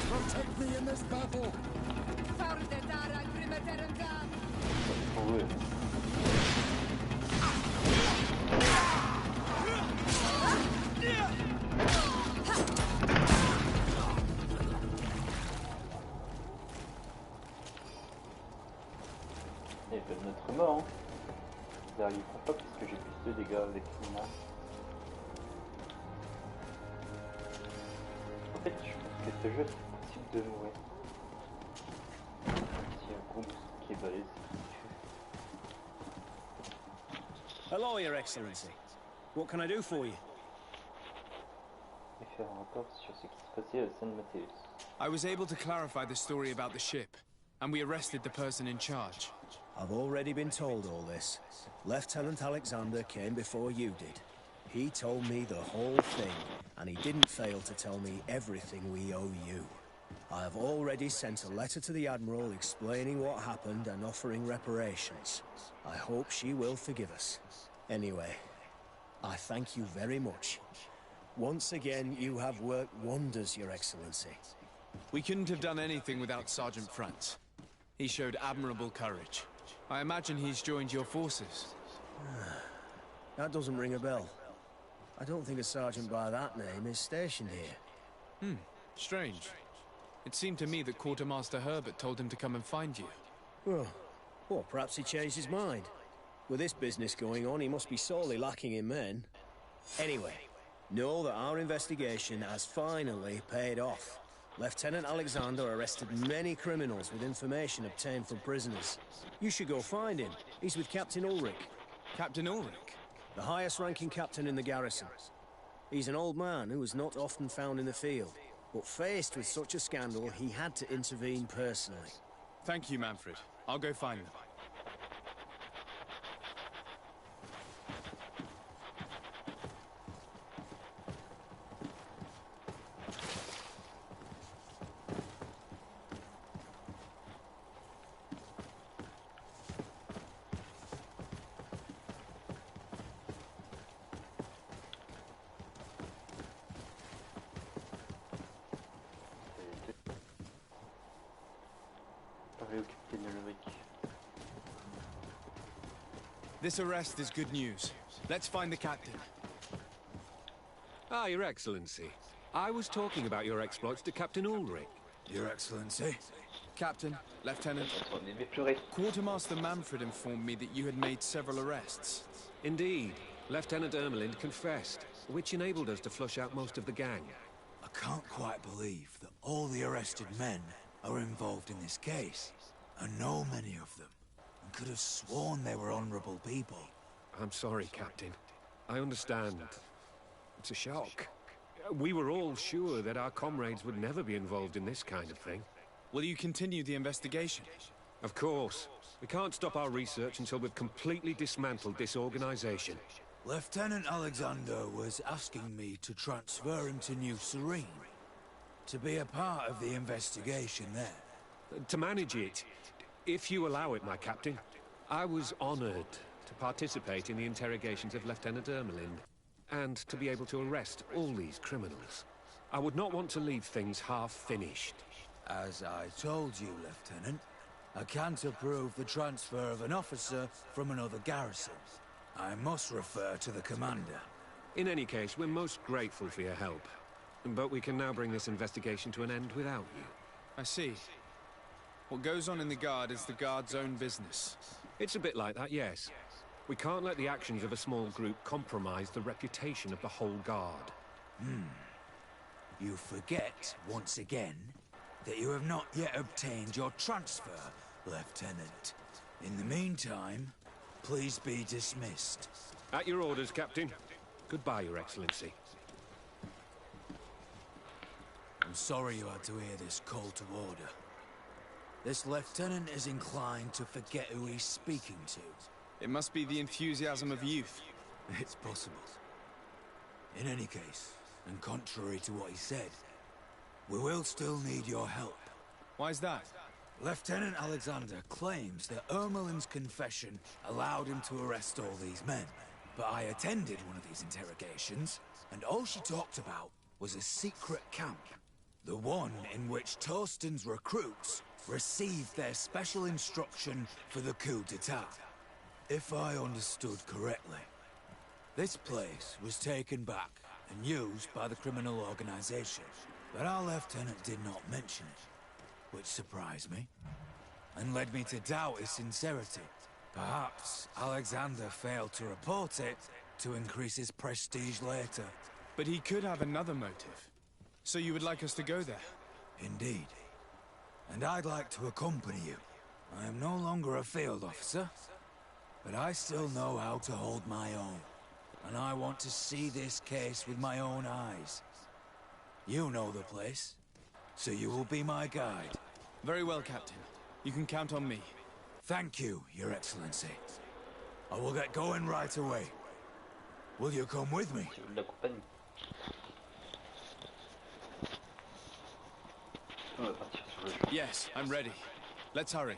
Protect me in this battle! jouer. Et ben notre mort, hein. Ils n'arriveront pas parce que j'ai plus de dégâts avec mon arme. En fait, je pense que ce jeu c'est possible de mourir. S'il y a un groupe qui est balèze. Hello, Your Excellency. What can I do for you? Et faire un rapport sur ce qui se passait à San Mateus. I was able to clarify the story about the ship, and we arrested the person in charge. I've already been told all this. Lieutenant Alexander came before you did. He told me the whole thing, and he didn't fail to tell me everything we owe you. I have already sent a letter to the Admiral explaining what happened and offering reparations. I hope she will forgive us. Anyway, I thank you very much. Once again, you have worked wonders, Your Excellency. We couldn't have done anything without Sergeant Franz. He showed admirable courage. I imagine he's joined your forces. That doesn't ring a bell. I don't think a sergeant by that name is stationed here. Strange. It seemed to me that Quartermaster Herbert told him to come and find you. Well, perhaps he changed his mind. With this business going on, he must be sorely lacking in men. Anyway, know that our investigation has finally paid off. Lieutenant Alexander arrested many criminals with information obtained from prisoners. You should go find him. He's with Captain Ulrich. Captain Ulrich? The highest-ranking captain in the garrison. He's an old man who was not often found in the field, but faced with such a scandal, he had to intervene personally. Thank you, Manfred. I'll go find them. This arrest is good news. Let's find the captain. Ah, Your Excellency. I was talking about your exploits to Captain Ulrich. Your Excellency. Captain, Lieutenant. Quartermaster Manfred informed me that you had made several arrests. Indeed. Lieutenant Ermelind confessed, which enabled us to flush out most of the gang. I can't quite believe that all the arrested men are involved in this case. I know many of them, and could have sworn they were honorable people. I'm sorry, Captain. I understand. It's a shock. We were all sure that our comrades would never be involved in this kind of thing. Will you continue the investigation? Of course. We can't stop our research until we've completely dismantled this organization. Lieutenant Alexander was asking me to transfer him to New Serene, to be a part of the investigation there. To manage it, if you allow it, my captain. I was honored to participate in the interrogations of Lieutenant Ermelind, and to be able to arrest all these criminals. I would not want to leave things half-finished. As I told you, Lieutenant, I can't approve the transfer of an officer from another garrison. I must refer to the commander. In any case, we're most grateful for your help. But we can now bring this investigation to an end without you. I see. What goes on in the Guard is the Guard's own business. It's a bit like that, yes. We can't let the actions of a small group compromise the reputation of the whole Guard. You forget, once again, that you have not yet obtained your transfer, Lieutenant. In the meantime, please be dismissed. At your orders, Captain. Goodbye, Your Excellency. I'm sorry you had to hear this call to order. This lieutenant is inclined to forget who he's speaking to. It must be the enthusiasm of youth. It's possible. In any case, and contrary to what he said, we will still need your help. Why's that? Lieutenant Alexander claims that Ermelin's confession allowed him to arrest all these men. But I attended one of these interrogations, and all she talked about was a secret camp. The one in which Torsten's recruits received their special instruction for the coup d'etat. If I understood correctly, this place was taken back and used by the criminal organization. But our lieutenant did not mention it, which surprised me, and led me to doubt his sincerity. Perhaps Alexander failed to report it to increase his prestige later. But he could have another motive. So you would like us to go there? Indeed. And I'd like to accompany you. I am no longer a field officer, but I still know how to hold my own. And I want to see this case with my own eyes. You know the place, so you will be my guide. Very well, Captain. You can count on me. Thank you, Your Excellency. I will get going right away. Will you come with me? Yes, I'm ready. Let's hurry.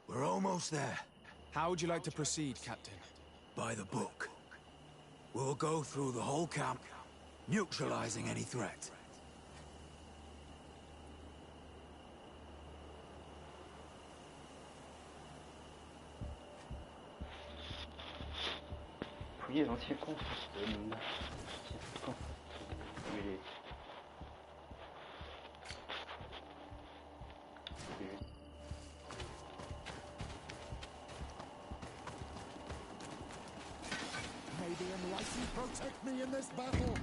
We're almost there. How would you like to proceed, Captain? By the book. We'll go through the whole camp, neutralizing any threat. Fouiller l'ancien Constantin. May the enlightened protect me in this battle.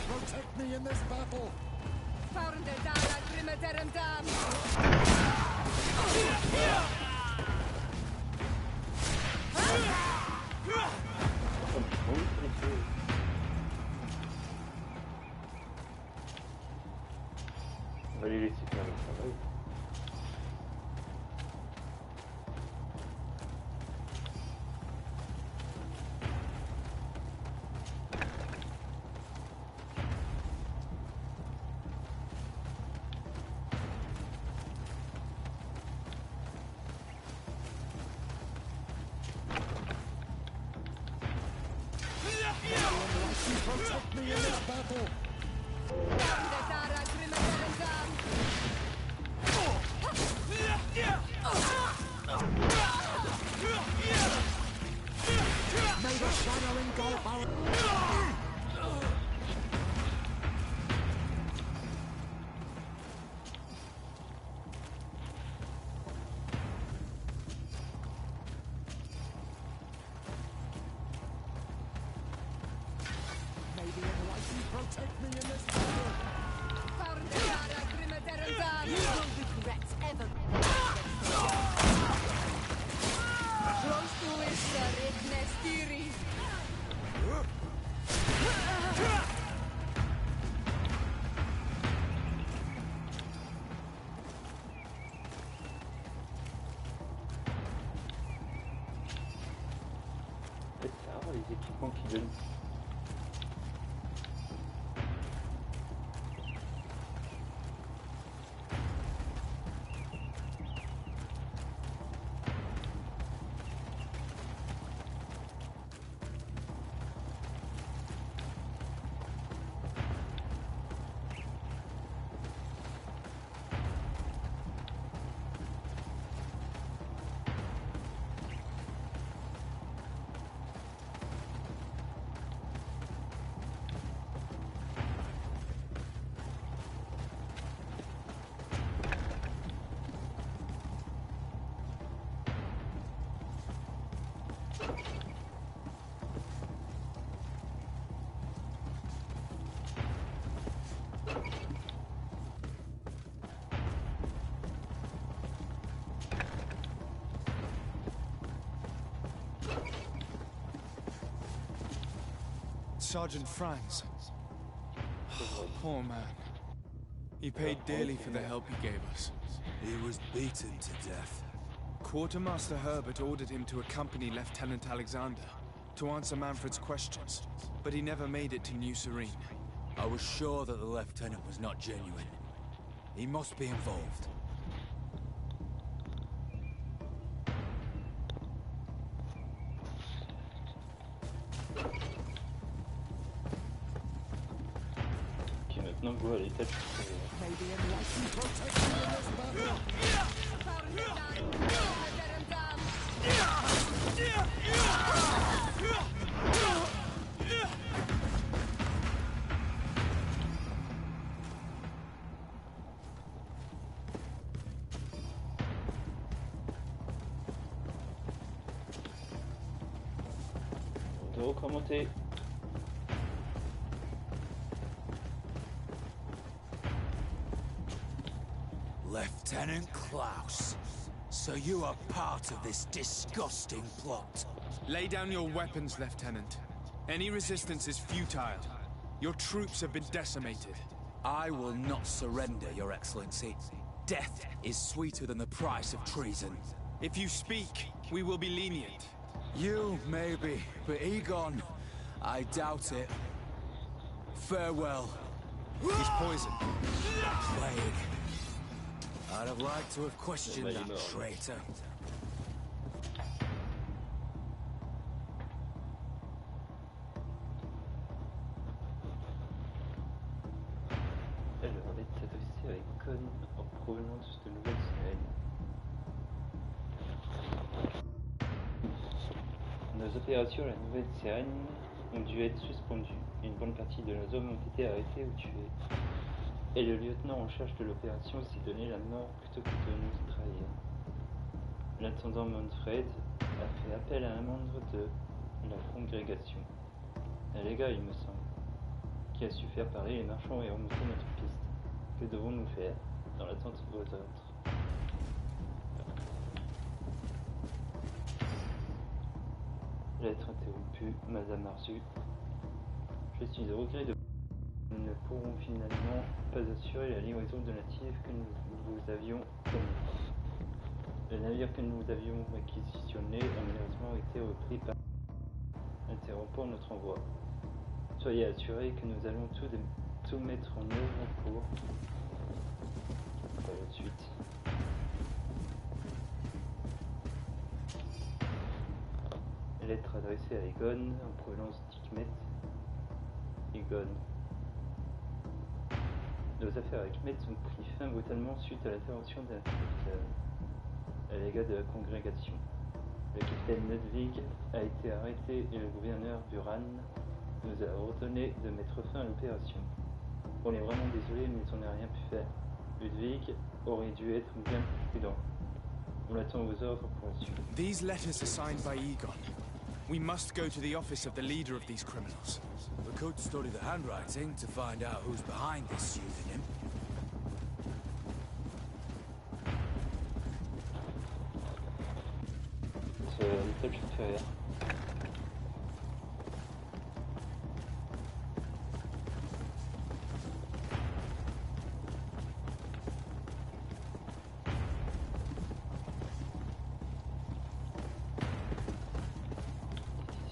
Protect me in this battle! On va les laisser faire le travail. Protect me in this battle! May the shadowing go power! Protect me in this battle! You will regret ever. Close to it, C'est ça, les équipements qui donnent. Sergeant Franz. Poor man. He paid dearly for the help he gave us. He was beaten to death. Quartermaster Herbert ordered him to accompany Lieutenant Alexander to answer Manfred's questions, but he never made it to New Serene. I was sure that the lieutenant was not genuine. He must be involved. Ok, maintenant go à l'étage supérieur. On doit recommencer. Lieutenant Klaus, so you are part of this disgusting plot. Lay down your weapons, Lieutenant. Any resistance is futile. Your troops have been decimated. I will not surrender, Your Excellency. Death is sweeter than the price of treason. If you speak, we will be lenient. You, maybe, but Egon, I doubt it. Farewell. He's poisoned. Plague. I'd have liked to have questioned that traitor. Elle va s'adresser à Icon en provenance de Nouvelle-Sérène. Nos opérations à la Nouvelle-Sérène ont dû être suspendues. Une bonne partie de nos hommes ont été arrêtés ou tués. Et le lieutenant en charge de l'opération s'est donné la mort plutôt que de nous trahir. L'intendant Manfred a fait appel à un membre de la congrégation, un légat il me semble, qui a su faire parler les marchands et remonter notre piste. Que devons-nous faire dans l'attente de vos ordres? Lettre interrompue, Madame Arzu. Je suis au regret de nous ne pourrons finalement pas assurer la livraison de natifs que nous avions promis. Le navire que nous avions réquisitionné a malheureusement été repris par interrompant notre envoi. Soyez assurés que nous allons tout mettre en œuvre pour votre suite. Lettre adressée à Egon en provenance d'Hikmet. Egon. Nos affaires avec Hikmet ont pris fin brutalement suite à l'intervention d'un inspecteur, à l'égard de la congrégation. Le capitaine Ludwig a été arrêté et le gouverneur Buran nous a ordonné de mettre fin à l'opération. On est vraiment désolé, mais on n'a rien pu faire. Ludwig aurait dû être bien plus prudent. On attend vos ordres pour la suite. These letters are signed by Egon. We must go to the office of the leader of these criminals. We could study the handwriting to find out who's behind this pseudonym. C'est l'étage supérieur.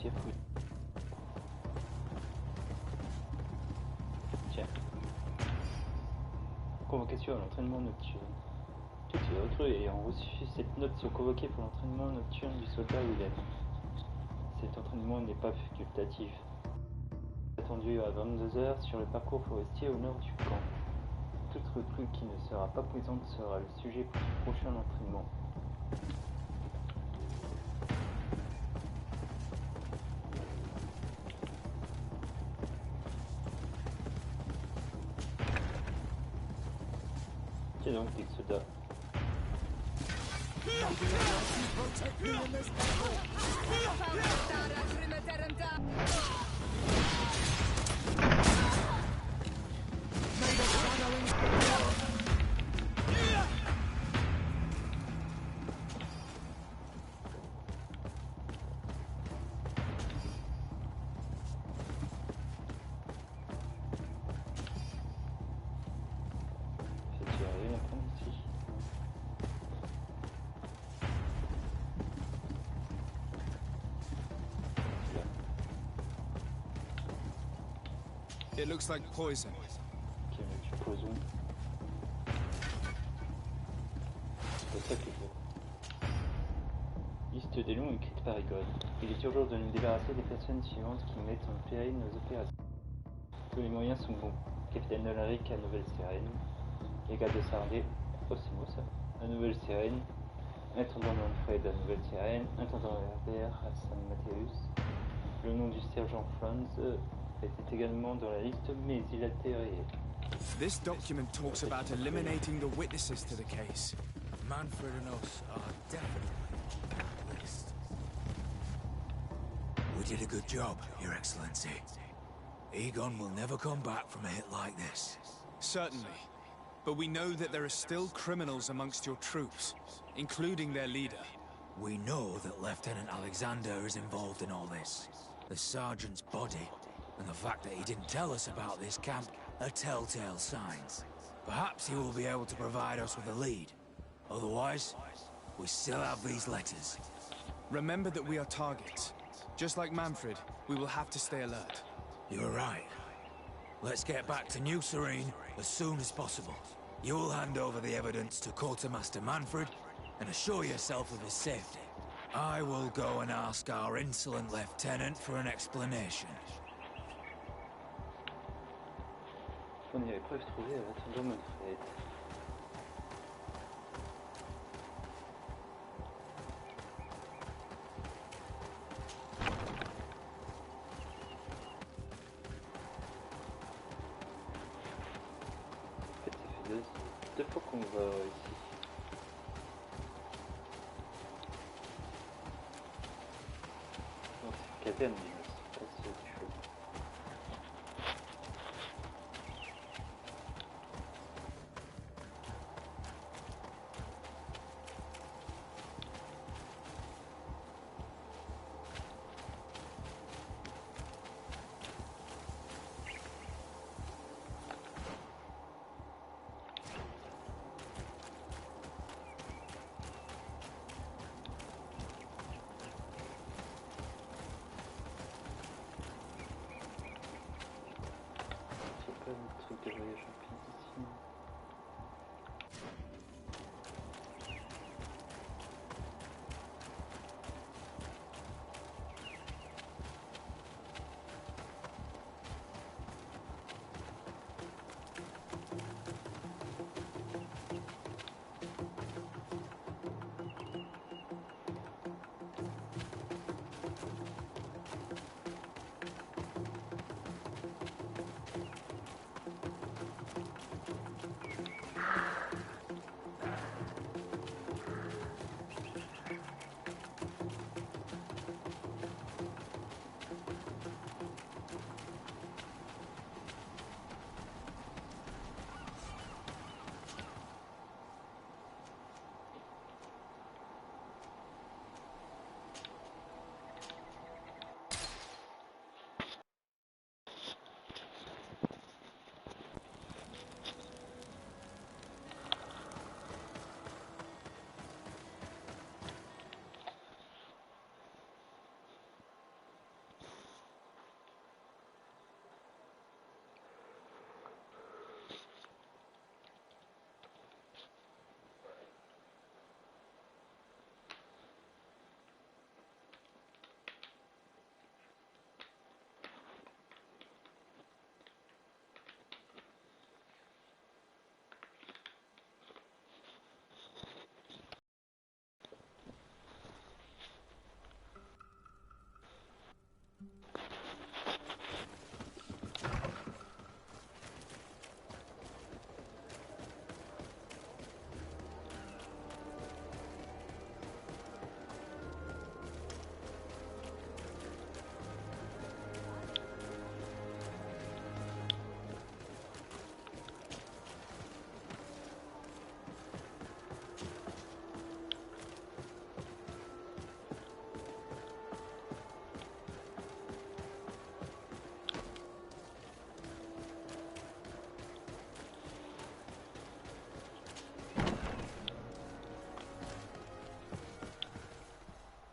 Circuit. Tiens. Convocation à l'entraînement nocturne. Toutes les recrues ayant reçu cette note sont convoquées pour l'entraînement nocturne du soldat Willem. Cet entraînement n'est pas facultatif. Attendu à 22 h sur le parcours forestier au nord du camp. Toute recrue qui ne sera pas présente sera le sujet pour ce prochain entraînement. Tiens donc, des soldats. It looks like poison. Ok, mais du poison. C'est ça qui est beau. Liste des noms écrite par Egon. Il est urgent de nous débarrasser des personnes suivantes qui mettent en péril nos opérations. Tous les moyens sont bons. Capitaine Nolaric à Nouvelle-Sérène. Les gars de Sardé. Oh, c'est beau ça. À Nouvelle-Sérène. Intendant Manfred à Nouvelle-Sérène. Intendant Herbert à Saint-Mathéus. Le nom du sergent Franz était également dans la liste, mais il a été rayé. This document talks about eliminating the witnesses to the case. Manfred and us are definitely on the list. We did a good job, Your Excellency. Egon will never come back from a hit like this. Certainly. But we know that there are still criminals amongst your troops, including their leader. We know that Lieutenant Alexander is involved in all this. The sergeant's body, and the fact that he didn't tell us about this camp, are telltale signs. Perhaps he will be able to provide us with a lead. Otherwise, we still have these letters. Remember that we are targets. Just like Manfred, we will have to stay alert. You're right. Let's get back to New Serene as soon as possible. You'll hand over the evidence to Quartermaster Manfred and assure yourself of his safety. I will go and ask our insolent lieutenant for an explanation. Fournir les preuves trouvées à l'intendant Manfred. En fait, ça fait deux fois qu'on va ici. Non, c'est caverne, mais c'est pas ce du feu. Truc de voyage rapide ici.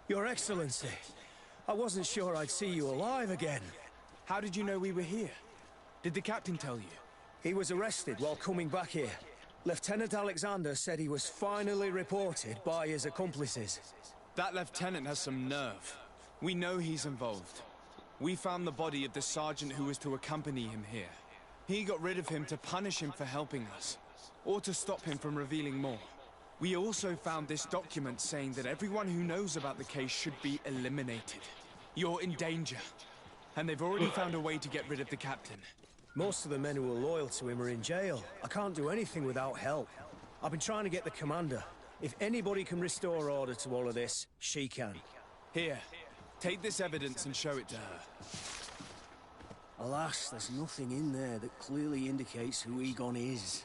Your Excellency, I wasn't sure I'd see you alive again. How did you know we were here? Did the captain tell you? He was arrested while coming back here. Lieutenant Alexander said he was finally reported by his accomplices. That lieutenant has some nerve. We know he's involved. We found the body of the sergeant who was to accompany him here. He got rid of him to punish him for helping us, or to stop him from revealing more. We also found this document saying that everyone who knows about the case should be eliminated. You're in danger, and they've already found a way to get rid of the captain. Most of the men who are loyal to him are in jail. I can't do anything without help. I've been trying to get the commander. If anybody can restore order to all of this, she can. Here, take this evidence and show it to her. Alas, there's nothing in there that clearly indicates who Egon is.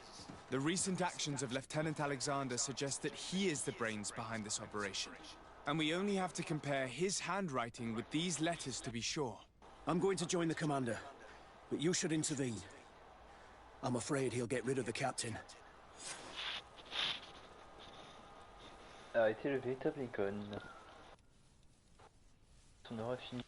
The recent actions of Lieutenant Alexander suggest that he is the brains behind this operation. And we only have to compare his handwriting with these letters to be sure. I'm going to join the commander, but you should intervene. I'm afraid he'll get rid of the captain. Arrêtez le véritable Egon. On aura fini.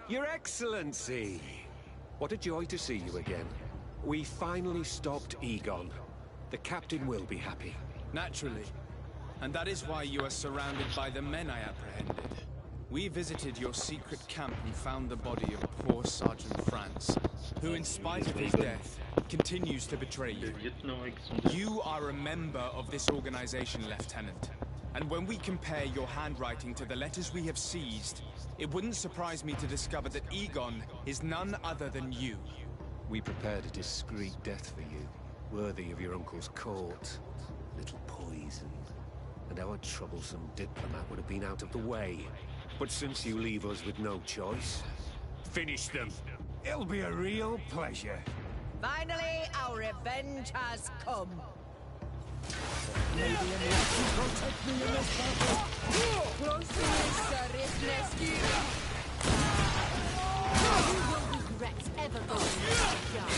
Your Excellency! What a joy to see you again. We finally stopped Egon. The captain will be happy. Naturally. And that is why you are surrounded by the men I apprehended. We visited your secret camp and found the body of poor Sergeant France, who in spite of his death, continues to betray you. You are a member of this organization, Lieutenant. And when we compare your handwriting to the letters we have seized, it wouldn't surprise me to discover that Egon is none other than you. We prepared a discreet death for you, worthy of your uncle's court. Little poison, and our troublesome diplomat would have been out of the way. But since you leave us with no choice, finish them. It'll be a real pleasure. Finally, our revenge has come. Maybe an to protect me in this battle. Close to me, You will regret ever going to that yard.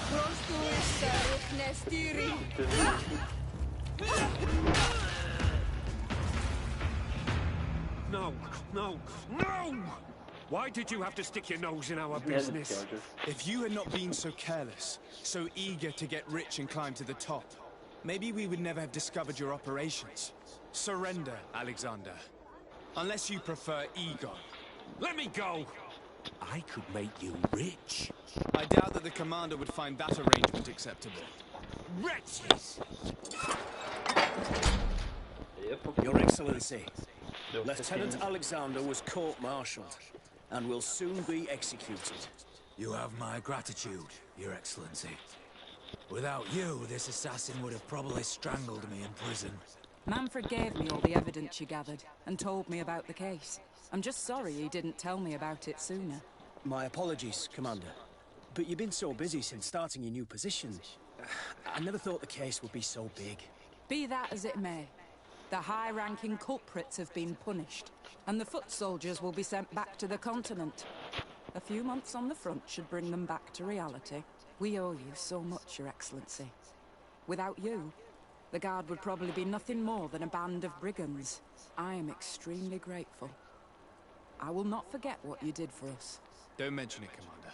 Close to it, Nestiri. No, no, no! Why did you have to stick your nose in our business? If you had not been so careless, so eager to get rich and climb to the top, maybe we would never have discovered your operations. Surrender, Alexander. Unless you prefer Egon. Let me go! I could make you rich. I doubt that the commander would find that arrangement acceptable. Wretches! Your Excellency, Lieutenant Alexander was court-martialed and will soon be executed. You have my gratitude, Your Excellency. Without you, this assassin would have probably strangled me in prison. Manfred gave me all the evidence you gathered and told me about the case. I'm just sorry he didn't tell me about it sooner. My apologies, Commander. But you've been so busy since starting your new position. I never thought the case would be so big. Be that as it may, the high-ranking culprits have been punished, and the foot soldiers will be sent back to the continent. A few months on the front should bring them back to reality. We owe you so much, Your Excellency. Without you, the Guard would probably be nothing more than a band of brigands. I am extremely grateful. I will not forget what you did for us. Don't mention it, Commander.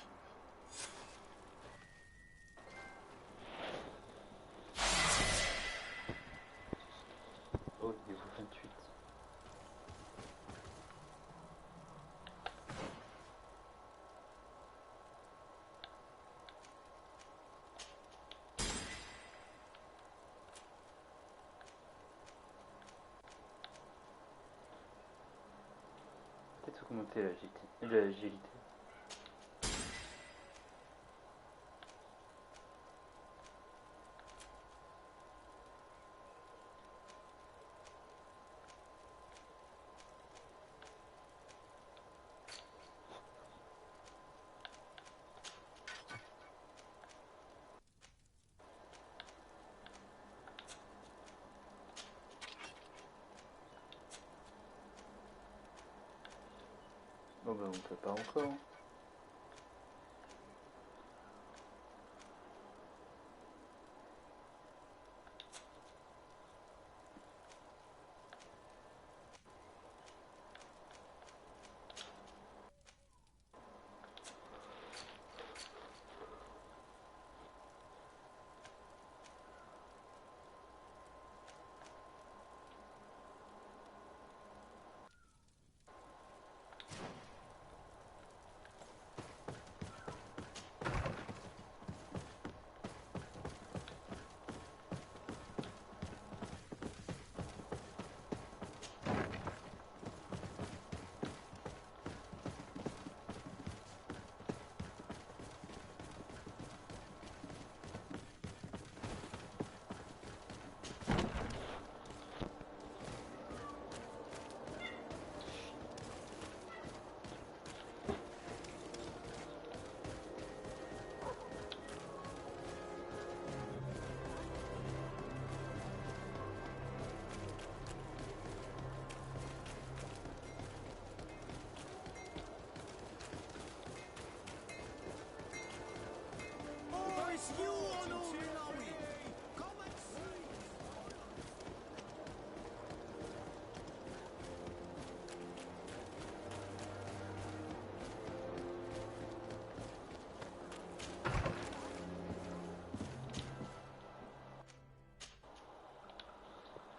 Oh, niveau 28. Peut-être augmenter l'agilité. Bon bah on peut pas encore.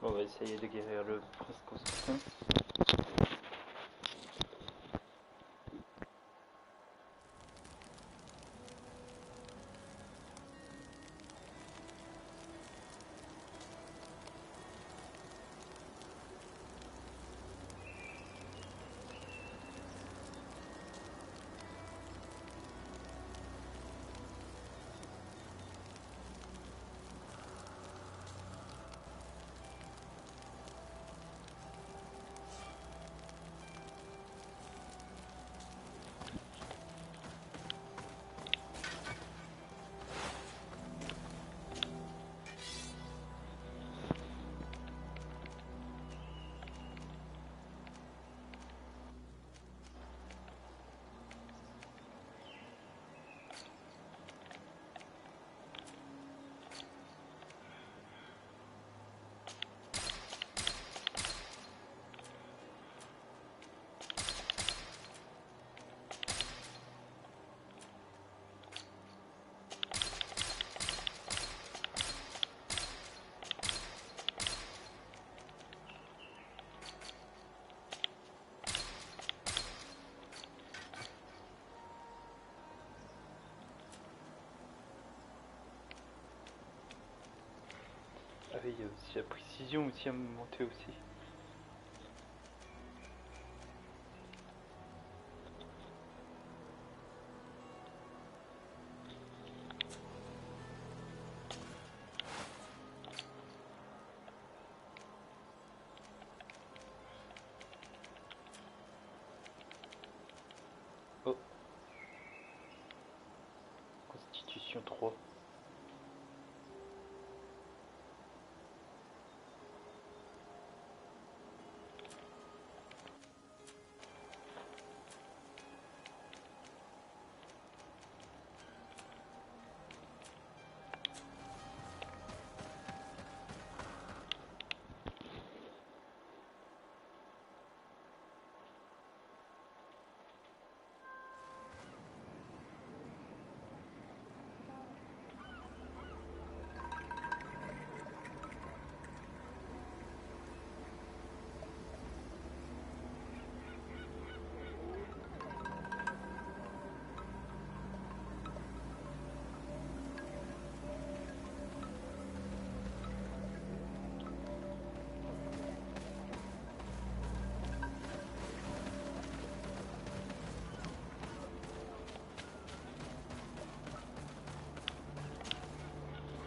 Bon, on va essayer de guérir le prince Constantin. Ah oui, il y a aussi la précision aussi à monter aussi. Oh. Constitution 3.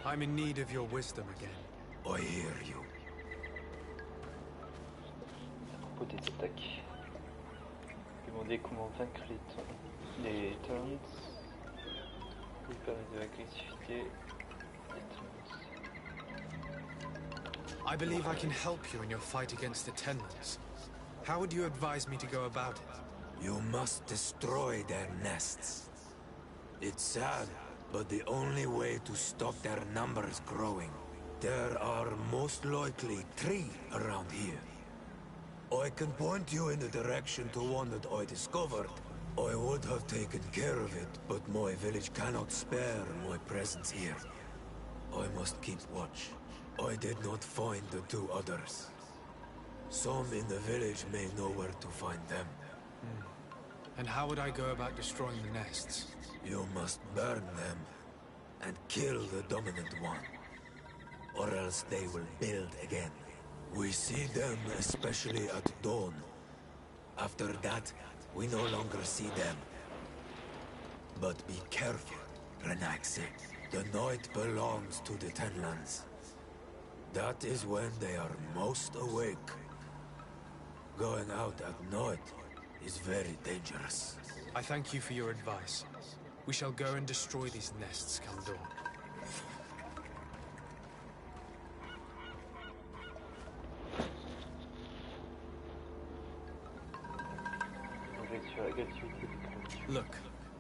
I'm in need of your wisdom again. I hear you. À propos des attaques, demandez comment vaincre les taunts, lui parler de l'agressivité, les taunts. I believe I can help you in your fight against the Tenlins. How would you advise me to go about it? You must destroy their nests. It's sad, but the only way to stop their numbers growing. There are most likely 3 around here. I can point you in the direction to one that I discovered. I would have taken care of it, but my village cannot spare my presence here. I must keep watch. I did not find the 2 others. Some in the village may know where to find them. And how would I go about destroying the nests? You must burn them and kill the dominant one, or else they will build again. We see them especially at dawn. After that, we no longer see them. But be careful, Renaxe. The night belongs to the Tenlands. That is when they are most awake. Going out at night is very dangerous. I thank you for your advice. We shall go and destroy these nests come dawn. Sur la gratuité. Look,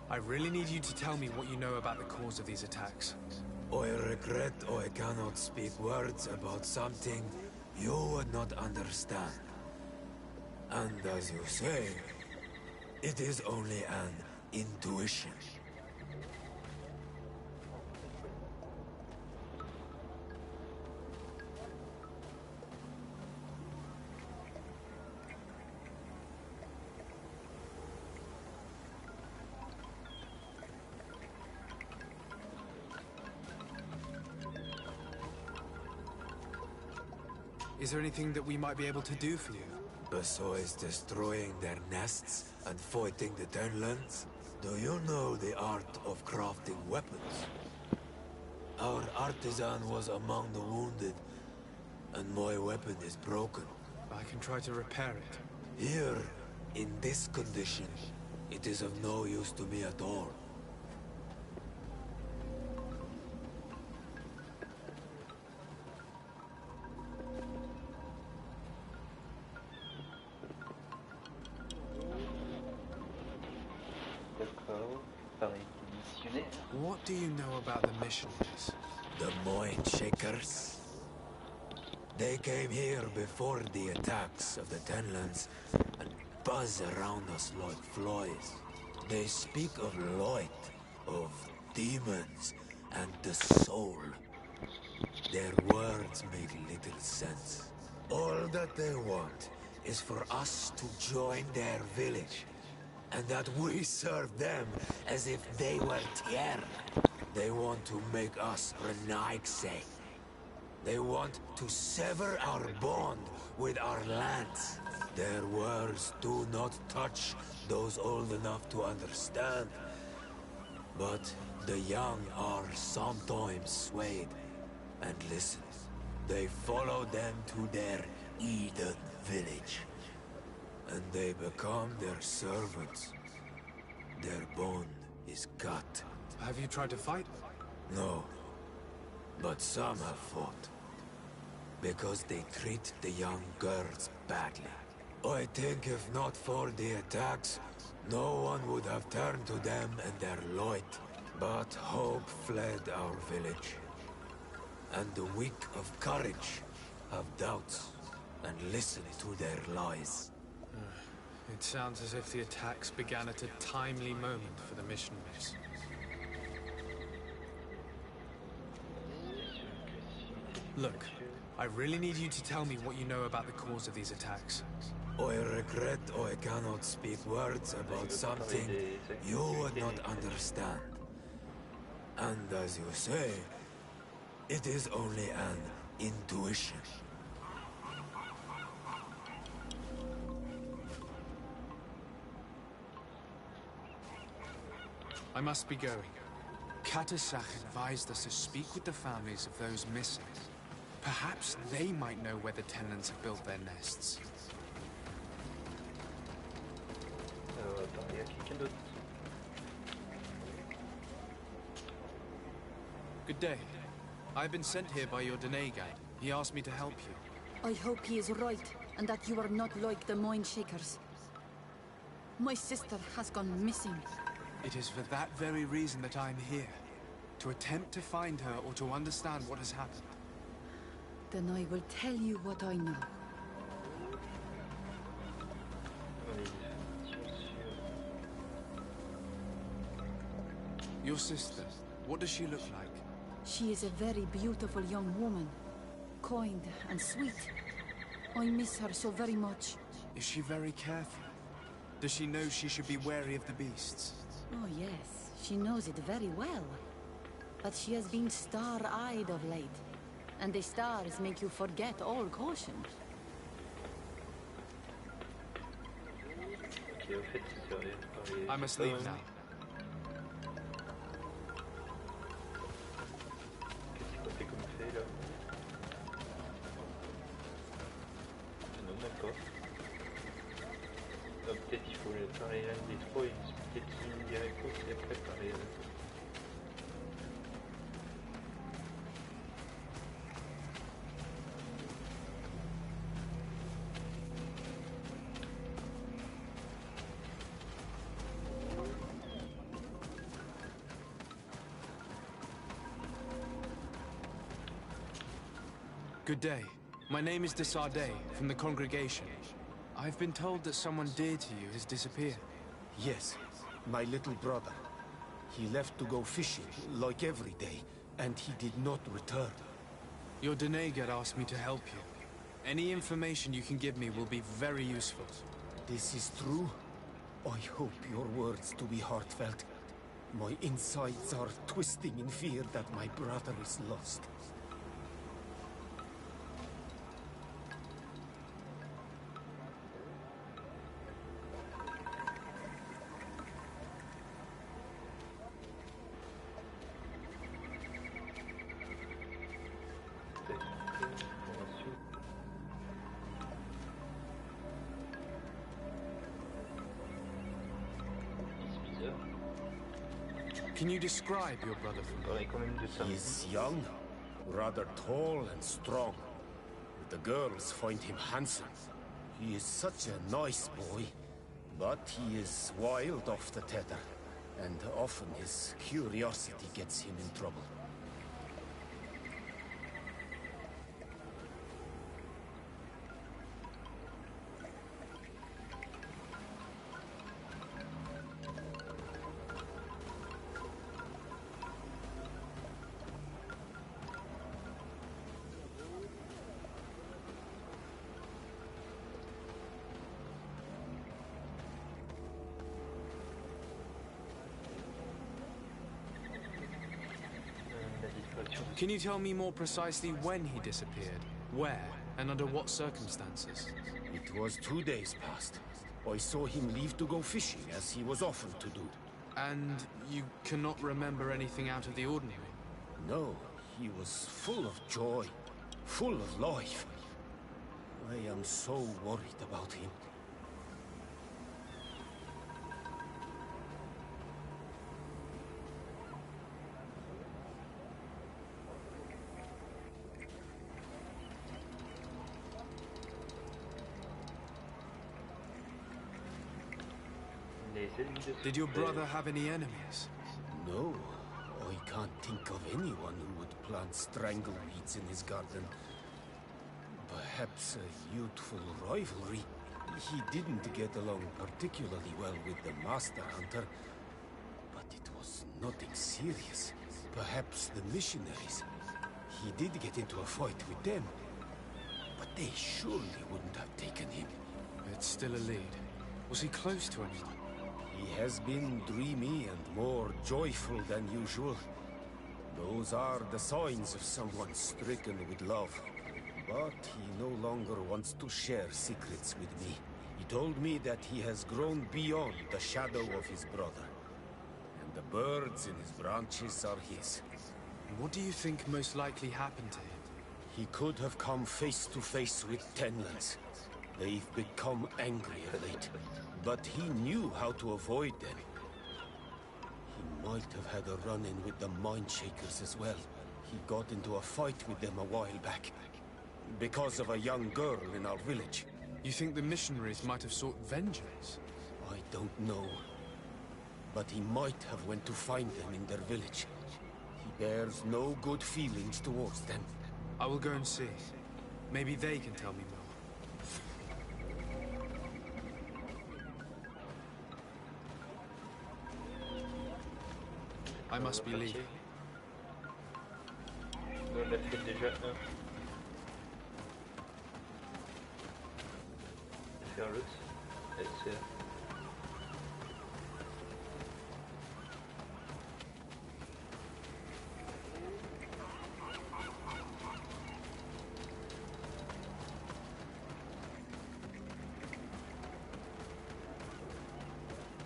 I really need you to tell me what you know about the cause of these attacks. I regret I cannot speak words about something you would not understand. And as you say, it is only an intuition. Is there anything that we might be able to do for you? Besides destroying their nests and fighting the Tenlands, do you know the art of crafting weapons? Our artisan was among the wounded, and my weapon is broken. I can try to repair it. Here, in this condition, it is of no use to me at all. What do you know about the missionaries? The Mind Shakers. They came here before the attacks of the Tenlands and buzz around us like flies. They speak of light, of demons, and the soul. Their words make little sense. All that they want is for us to join their village, and that we serve them as if they were Tier. They want to make us Renaigse. They want to sever our bond with our lands. Their words do not touch those old enough to understand. But the young are sometimes swayed and listen. They follow them to their Eden village. And they become their servants. Their bond is cut. Have you tried to fight? No. But some have fought. Because they treat the young girls badly. I think if not for the attacks, no one would have turned to them and their light. But hope fled our village. And the weak of courage have doubts and listen to their lies. It sounds as if the attacks began at a timely moment for the missionaries. Look, I really need you to tell me what you know about the cause of these attacks. I regret I cannot speak words about something you would not understand. And as you say, it is only an intuition. I must be going. Katasach advised us to speak with the families of those missing. Perhaps they might know where the Tenlands have built their nests. Good day. I've been sent here by your Dene guide. He asked me to help you. I hope he is right, and that you are not like the Mind Shakers. My sister has gone missing. It is for that very reason that I'm here. To attempt to find her or to understand what has happened. Then I will tell you what I know. Your sister, what does she look like? She is a very beautiful young woman. Kind and sweet. I miss her so very much. Is she very careful? Does she know she should be wary of the beasts? Oh yes, she knows it very well. But she has been star-eyed of late. And the stars make you forget all caution. I must leave now. Peut-être il faut parler l'un des trois et expliquer qui une des réponses et après parler Good day. My name is Desardet, from the congregation. I've been told that someone dear to you has disappeared. Yes, my little brother. He left to go fishing, like every day, and he did not return. Your Denegad asked me to help you. Any information you can give me will be very useful. This is true? I hope your words to be heartfelt. My insides are twisting in fear that my brother is lost. Can you describe your brother for me? He is young, rather tall and strong. The girls find him handsome. He is such a nice boy, but he is wild off the tether, and often his curiosity gets him in trouble. Can you tell me more precisely when he disappeared, where, and under what circumstances? It was 2 days past. I saw him leave to go fishing, as he was often to do. And you cannot remember anything out of the ordinary? No, he was full of joy, full of life. I am so worried about him. Did your brother have any enemies? No, I can't think of anyone who would plant strangleweeds in his garden. Perhaps a youthful rivalry. He didn't get along particularly well with the Master Hunter, but it was nothing serious. Perhaps the missionaries. He did get into a fight with them, but they surely wouldn't have taken him. It's still a lead. Was he close to anyone? He has been dreamy and more joyful than usual. Those are the signs of someone stricken with love. But he no longer wants to share secrets with me. He told me that he has grown beyond the shadow of his brother. And the birds in his branches are his. What do you think most likely happened to him? He could have come face to face with Tenlands. They've become angrier late. But he knew how to avoid them. He might have had a run-in with the Mindshakers as well. He got into a fight with them a while back. Because of a young girl in our village. You think the missionaries might have sought vengeance? I don't know. But he might have went to find them in their village. He bears no good feelings towards them. I will go and see. Maybe they can tell me more. I must be leaving. On a fait déjà un. Faire l'autre. Elle sert.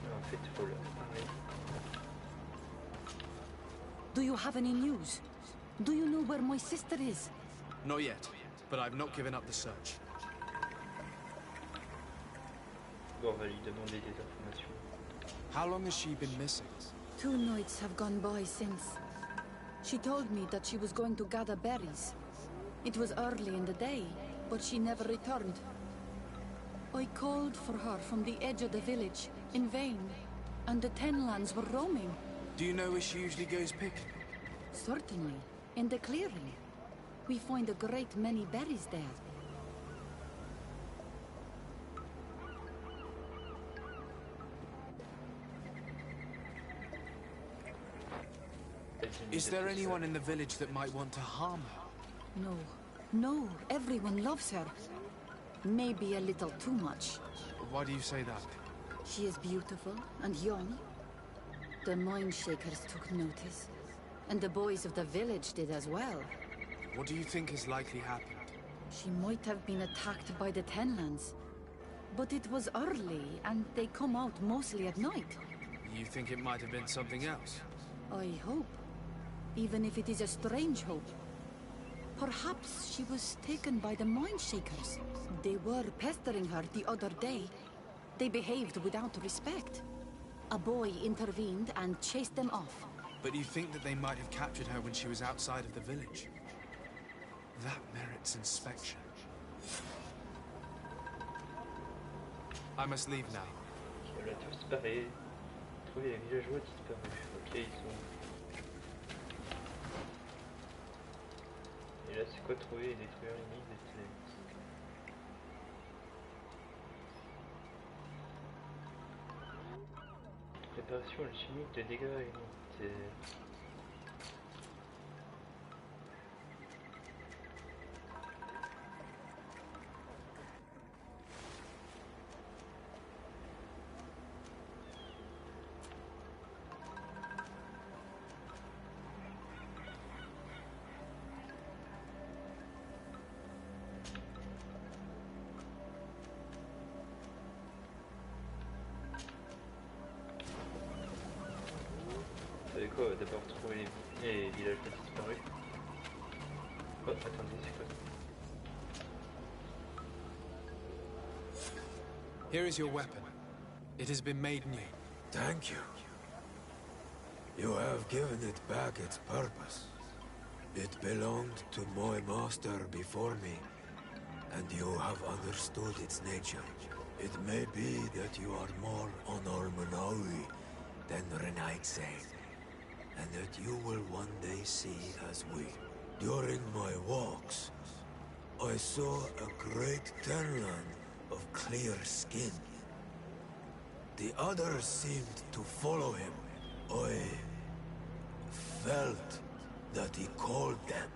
En fait, il faut le pareil. Do you have any news? Do you know where my sister is? Not yet, but I've not given up the search. Bon, on va lui demander des informations. How long has she been missing? 2 nights have gone by since. She told me that she was going to gather berries. It was early in the day, but she never returned. I called for her from the edge of the village, in vain, and the Tenlands were roaming. Do you know where she usually goes picking? Certainly, in the clearing. we find a great many berries there. Is there anyone in the village that might want to harm her? No. No, everyone loves her. Maybe a little too much. Why do you say that? She is beautiful and young. The mine shakers took notice. And the boys of the village did as well. What do you think has likely happened? She might have been attacked by the Tenlands. But it was early, and they come out mostly at night. You think it might have been something else? I hope. Even if it is a strange hope. Perhaps she was taken by the mine shakers. They were pestering her the other day. They behaved without respect. A boy intervened and chased them off. But you think that they might have captured her when she was outside of the village? That merits inspection. I must leave now. On a tous pareil. Trouver les villageois disparus. Ok, ils sont... Et là, c'est quoi trouver et détruire les mines des Tenlands? Préparation alchimique de dégâts élémentaires. Quoi, d'abord trouver les villages disparus. Oh, attendez, c'est quoi? Here is your weapon. It has been made new. Thank you. You have given it back its purpose. It belonged to my master before me, and you have understood its nature. It may be that you are more on Almanawi than Remède said, and that you will one day see as we. During my walks, I saw a great Tenland of clear skin. The others seemed to follow him. I felt that he called them,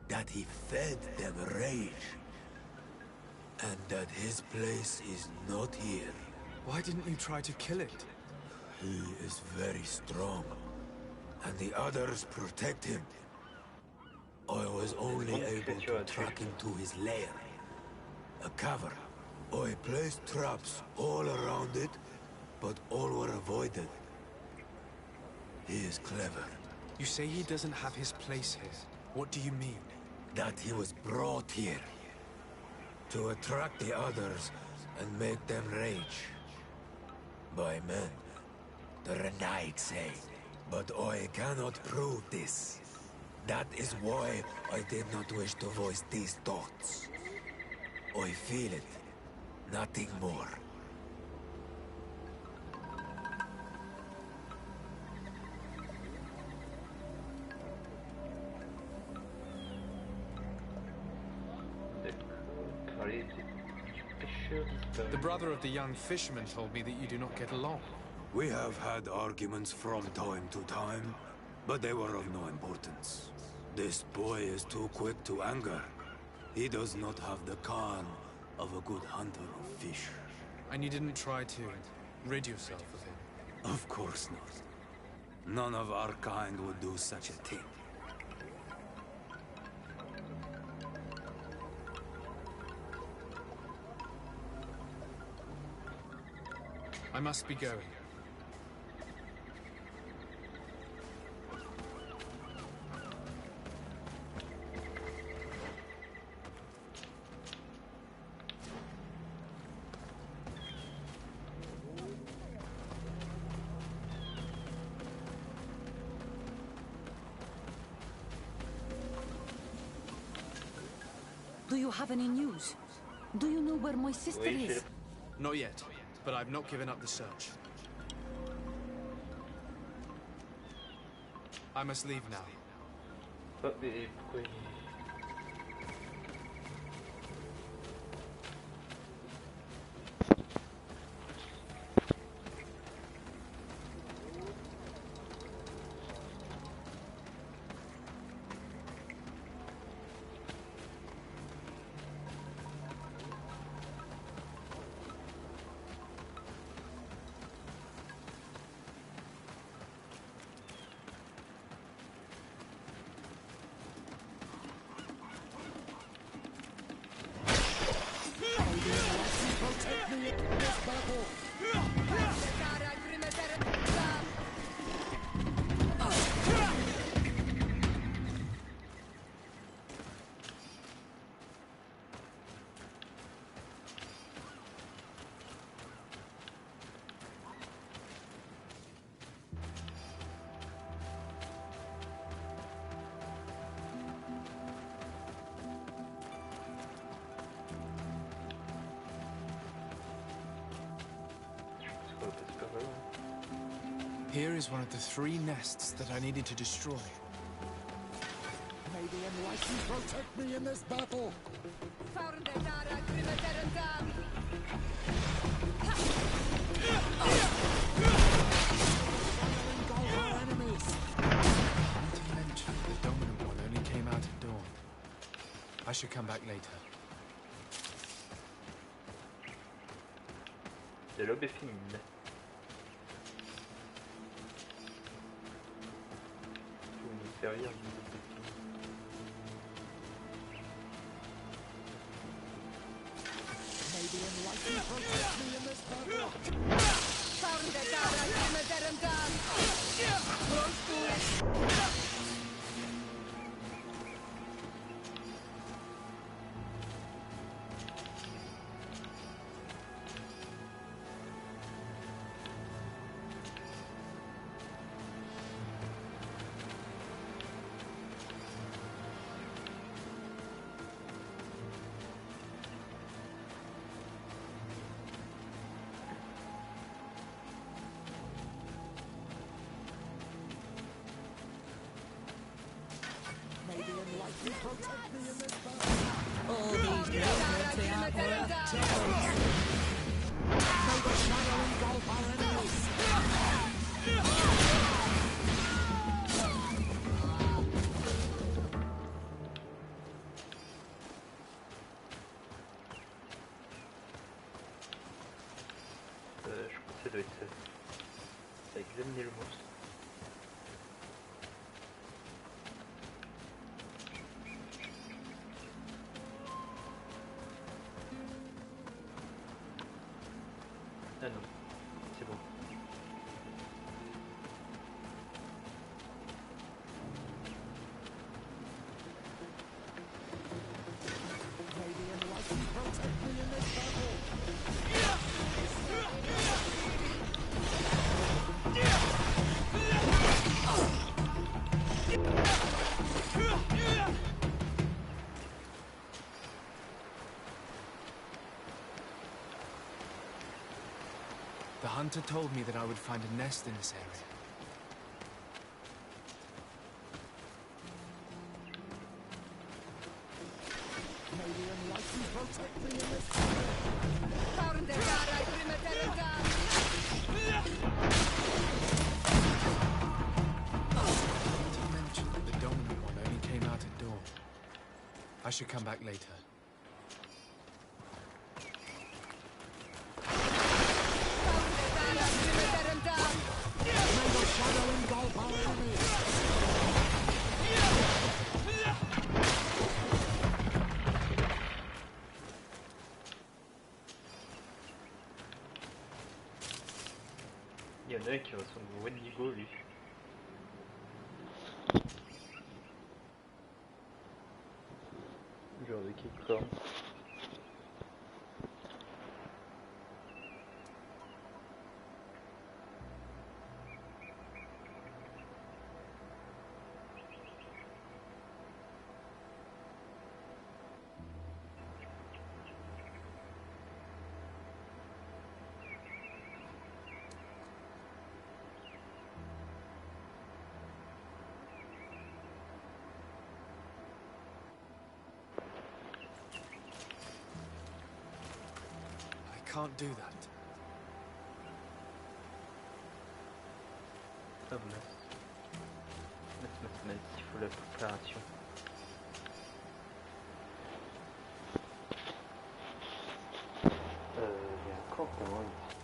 that he fed them rage, and that his place is not here. Why didn't you try to kill it? He is very strong, and the others protect him. I was only able to track him to his lair, a cavern. I placed traps all around it, but all were avoided. He is clever. You say he doesn't have his place here. What do you mean? That he was brought here to attract the others and make them rage. By men, the Remède say. But I cannot prove this. That is why I did not wish to voice these thoughts. I feel it, nothing more. The brother of the young fisherman told me that you do not get along. We have had arguments from time to time, but they were of no importance. This boy is too quick to anger. He does not have the calm of a good hunter of fish. And you didn't try to rid yourself of him? Of course not. None of our kind would do such a thing. I must be going. Do you have any news? Do you know where my sister is? Not yet, but I've not given up the search. I must leave now. Oh, mais pourquoi il... Here is one of the 3 nests that I needed to destroy. May the Enlightened protect me in this battle! The dominant one only came out at dawn. I should come back later. De l'aube féminine. Pour nous servir d'une May the Enlightened protect me in this battle! Protect me in this battle! All these movements, they aren't worth telling. May the shadow engulf our enemies! Je crois que ça doit être ça. Ça a examiné le monstre. Ah non, c'est bon. May the Enlightened protect me in this battle! The hunter told me that I would find a nest in this area. May the Enlightened protect me in this battle! He mentioned that the dominant one only came out at dawn. I should come back later. May the shadow engulf our enemies! Il y en a un qui ressemble au Wendigo, lui. Genre de Capricorne. I can't do that. Oh mince. Il faut la préparation. Il y a un campement ici.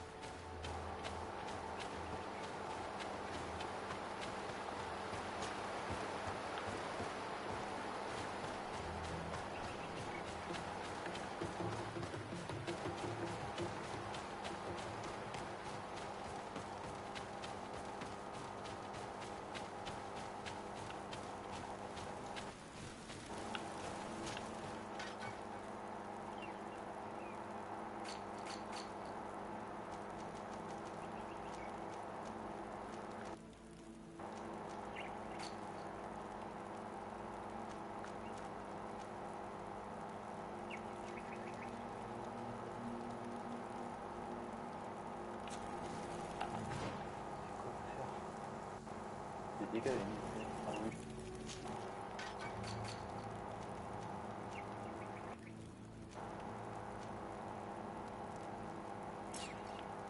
dégâts et ah oui.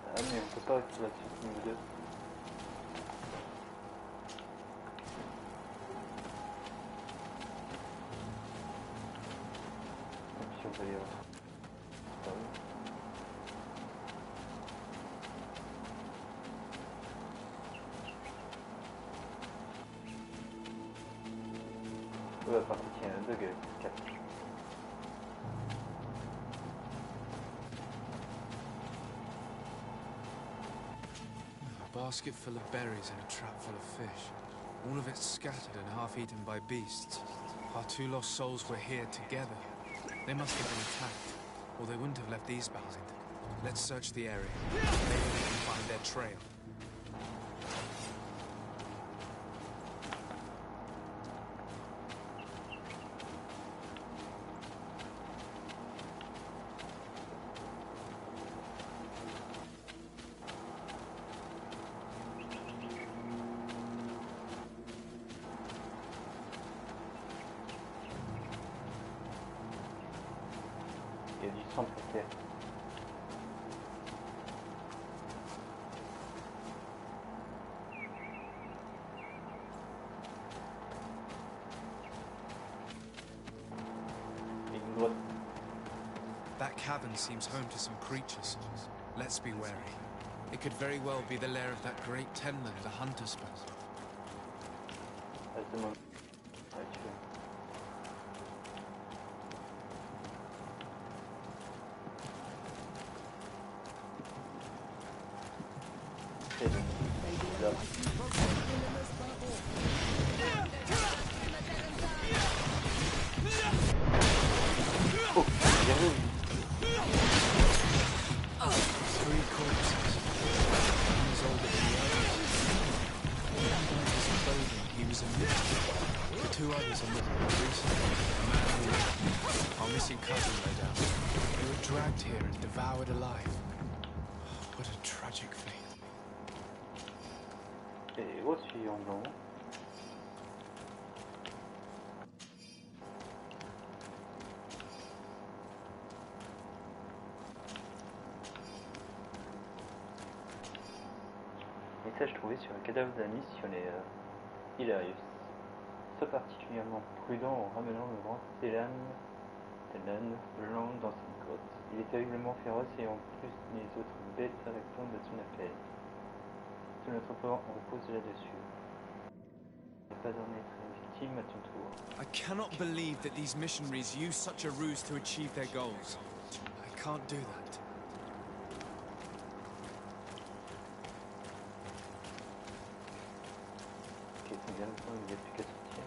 Ah mais on peut pas rester là-dessus niveau 2. Si on peut aller ah oui. Ouais, par contre il y a un bug avec ce cap. A basket full of berries and a trap full of fish. All of it scattered and half-eaten by beasts. Our 2 lost souls were here together. They must have been attacked, or they wouldn't have left these behind. Let's search the area. Maybe we can find their trail. Il y a du sang par terre. Une grotte. That cavern seems home to some creatures. Let's be wary. It could very well be the lair of that great tenland the hunter spoke. Elle demande à tuer. C'est là. Oh, bien vu. 3 corpses. One was older than the others. One of his clothing, he was a myth. The 2 others are looking more recent. A man and a woman. Our missing cousin, no doubt. They were dragged here and devoured alive. What a tragic fate. Et au suivant. Message trouvé sur le cadavre d'un missionnaire. Hilarius. Sois particulièrement prudent en ramenant le grand Telan blanc dans cette grotte. Il est terriblement féroce et en plus les autres bêtes répondent à son appel. Tout notre port repose là-dessus. Ne pas en être victime à ton tour. I cannot believe that these missionaries use such a ruse to achieve their goals. I can't do that. Ok, c'est bien le temps, il n'y a plus qu'à sortir.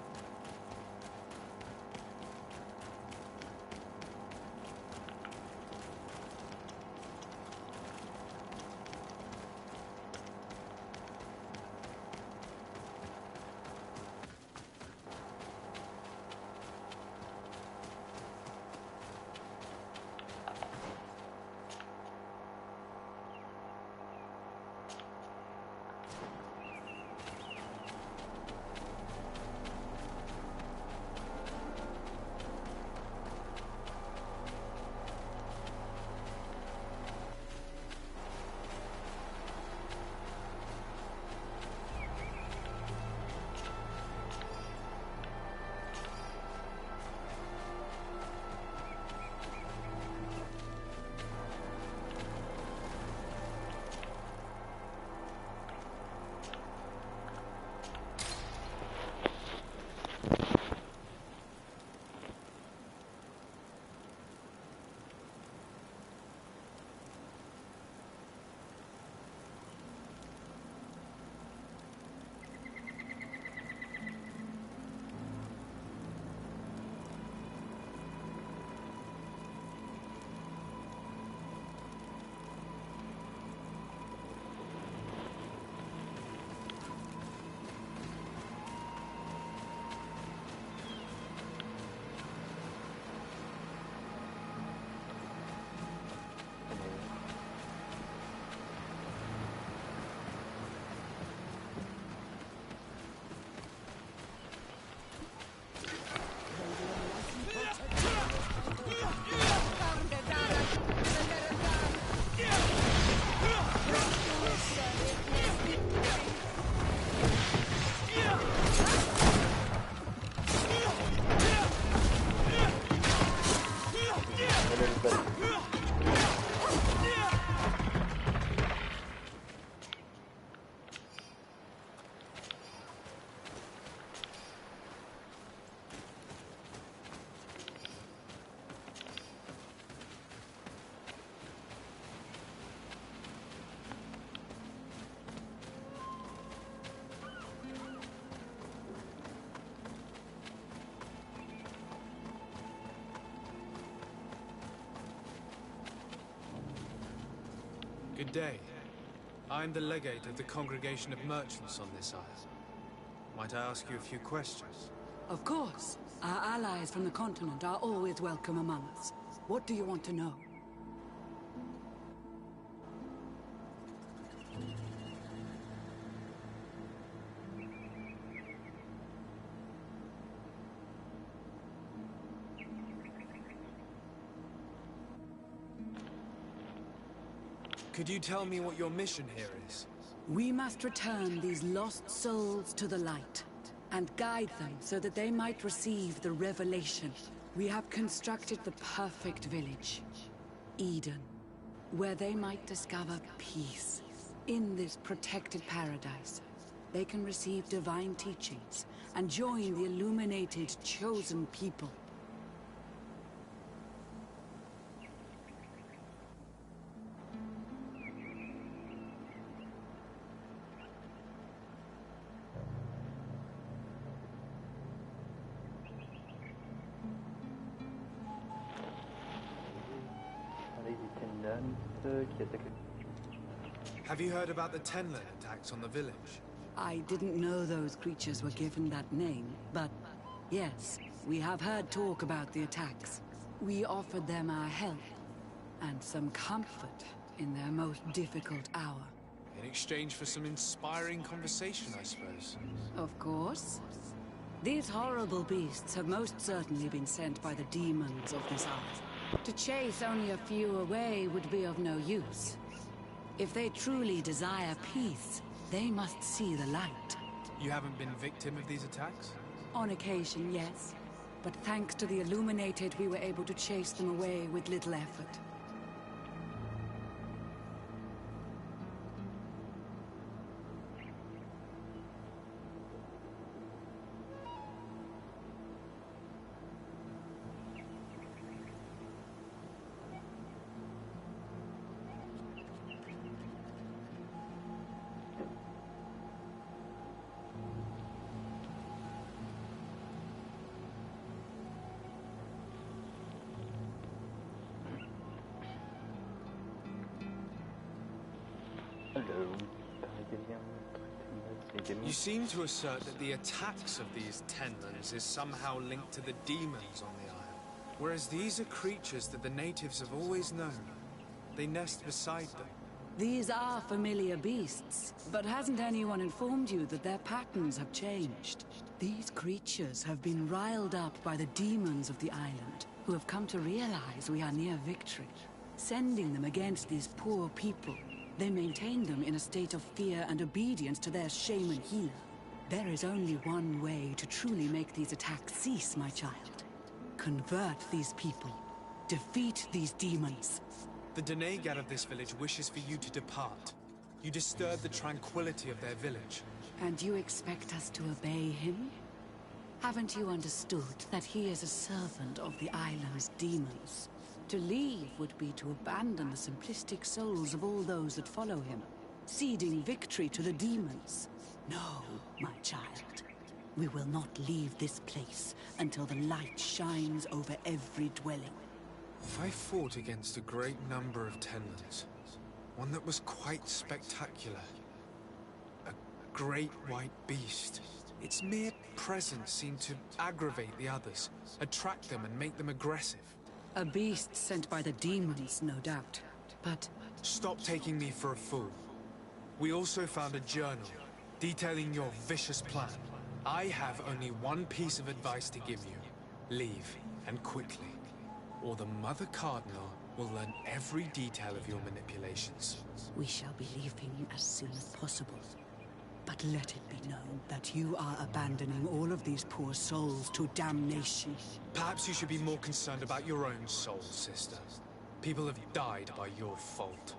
Good day. I'm the legate of the Congregation of Merchants on this isle. Might I ask you a few questions? Of course. Our allies from the continent are always welcome among us. What do you want to know? Could you tell me what your mission here is? We must return these lost souls to the light, and guide them so that they might receive the revelation. We have constructed the perfect village, Eden, where they might discover peace. In this protected paradise, they can receive divine teachings and join the illuminated, chosen people. Have you heard about the Tenlin attacks on the village? I didn't know those creatures were given that name, but yes, we have heard talk about the attacks. We offered them our help and some comfort in their most difficult hour. In exchange for some inspiring conversation, I suppose. Of course. These horrible beasts have most certainly been sent by the demons of this isle. To chase only a few away would be of no use. If they truly desire peace, they must see the light. You haven't been victim of these attacks? On occasion, yes. But thanks to the Illuminated, we were able to chase them away with little effort. You seem to assert that the attacks of these Tenlins is somehow linked to the demons on the isle. Whereas these are creatures that the natives have always known. They nest beside them. These are familiar beasts, but hasn't anyone informed you that their patterns have changed? These creatures have been riled up by the demons of the island, who have come to realize we are near victory. Sending them against these poor people, they maintain them in a state of fear and obedience to their shaman healer. There is only one way to truly make these attacks cease, my child. Convert these people. Defeat these demons. The Denegad of this village wishes for you to depart. You disturb the tranquility of their village. And you expect us to obey him? Haven't you understood that he is a servant of the island's demons? To leave would be to abandon the simplistic souls of all those that follow him, ceding victory to the demons. No, my child. We will not leave this place until the light shines over every dwelling. I fought against a great number of Tenlins. One that was quite spectacular. A great white beast. Its mere presence seemed to aggravate the others, attract them and make them aggressive. A beast sent by the demons, no doubt. But... Stop taking me for a fool. We also found a journal detailing your vicious plan. I have only one piece of advice to give you. Leave, and quickly. Or the Mother Cardinal will learn every detail of your manipulations. We shall be leaving as soon as possible. But let it be known that you are abandoning all of these poor souls to damnation. Perhaps you should be more concerned about your own soul, sister. People have died by your fault.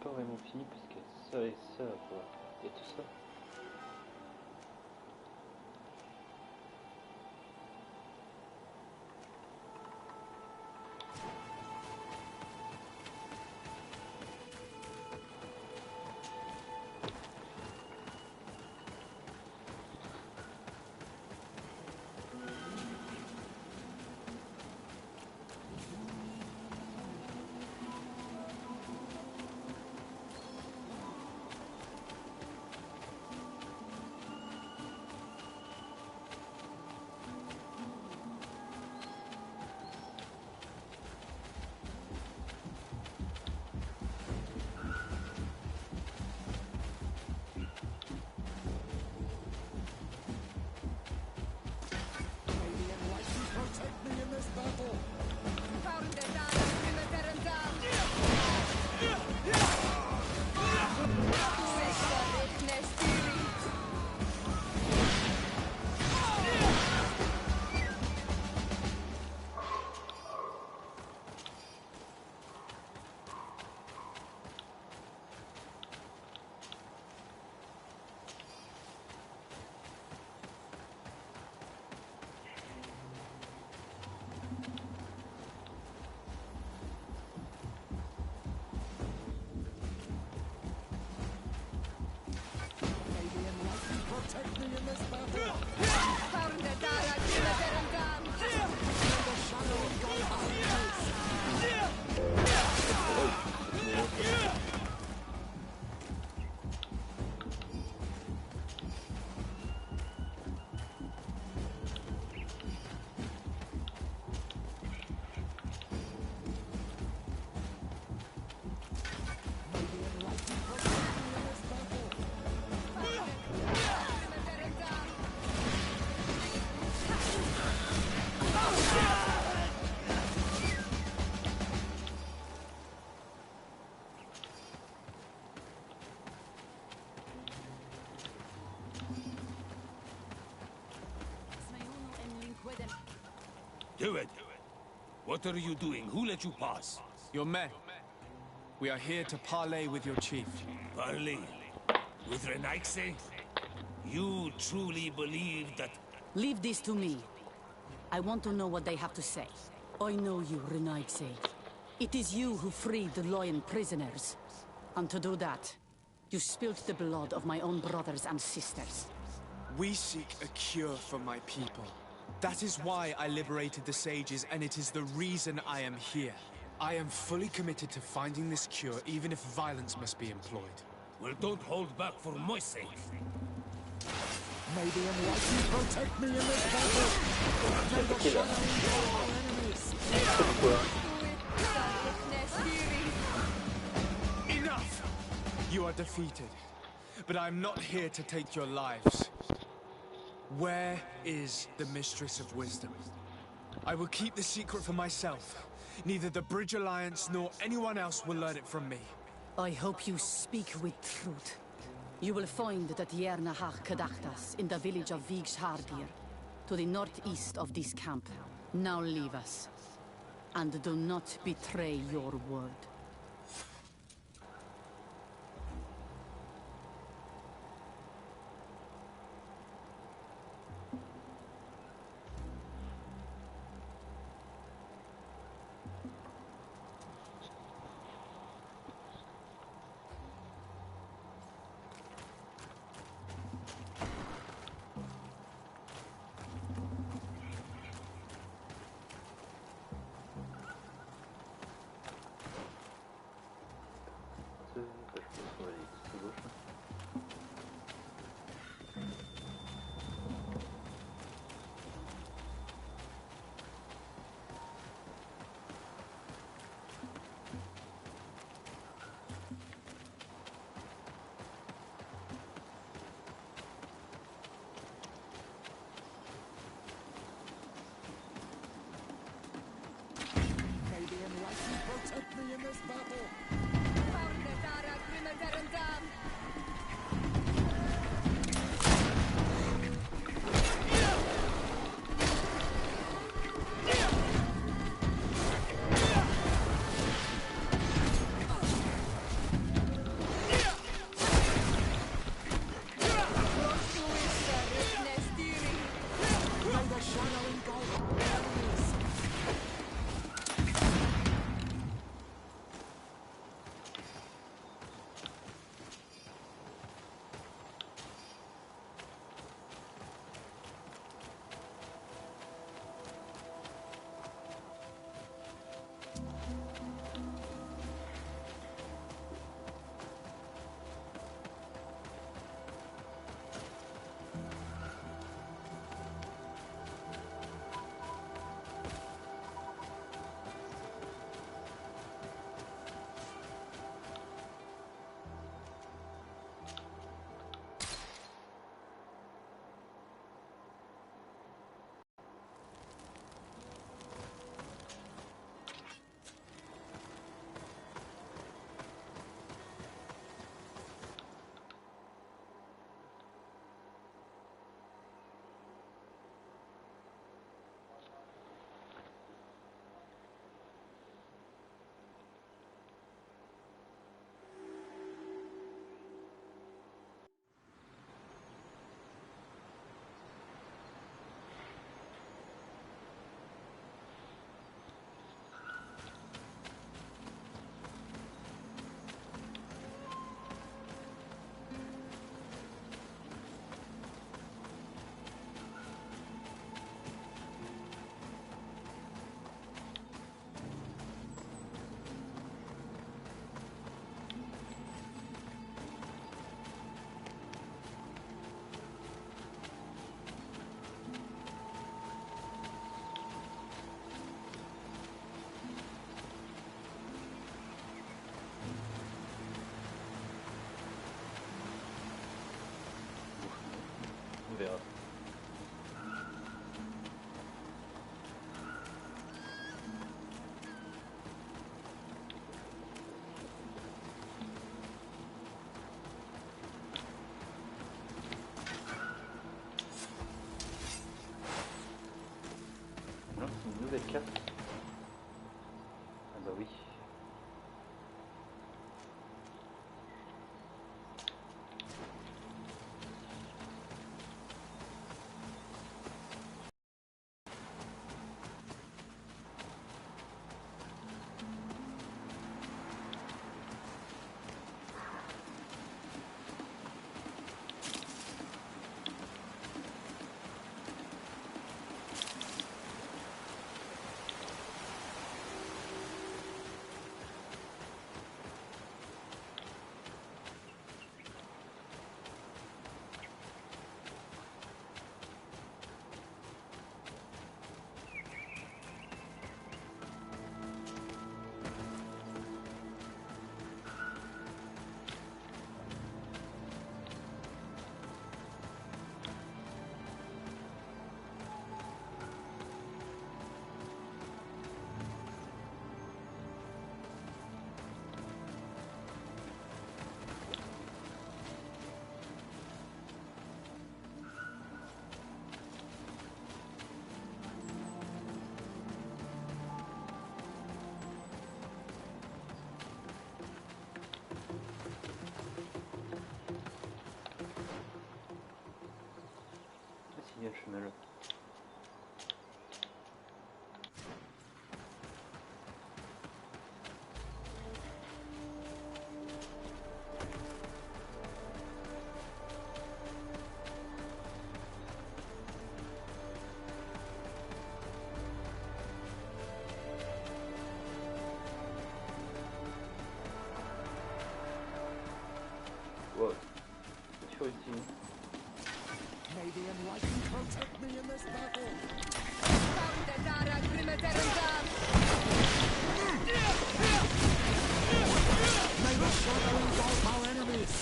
pas vraiment fini puisque seul et seul à pouvoir faire tout ça. Do it. What are you doing? Who let you pass? Your men. We are here to parley with your chief. Parley? With Remède? You truly believe that... Leave this to me. I want to know what they have to say. I know you, Remède. It is you who freed the Loyal prisoners. And to do that, you spilt the blood of my own brothers and sisters. We seek a cure for my people. That is why I liberated the sages, and it is the reason I am here. I am fully committed to finding this cure, even if violence must be employed. Well, don't hold back for my sake. May the Enlightened protect me in this battle! May the shadows of our enemies! Enough! You are defeated, but I am not here to take your lives. Where is the Mistress of Wisdom? I will keep the secret for myself. Neither the Bridge Alliance nor anyone else will learn it from me. I hope you speak with truth. You will find that Yernahach Kadachtas in the village of Vigshardir, to the northeast of this camp. Now leave us. And do not betray your word. On verra. Non, c'est une nouvelle carte. Ah bah oui. Il y a le chemin là. Wow, c'est chaud ici. May the enlightened protect me in this battle. May the shadow engulf our enemies.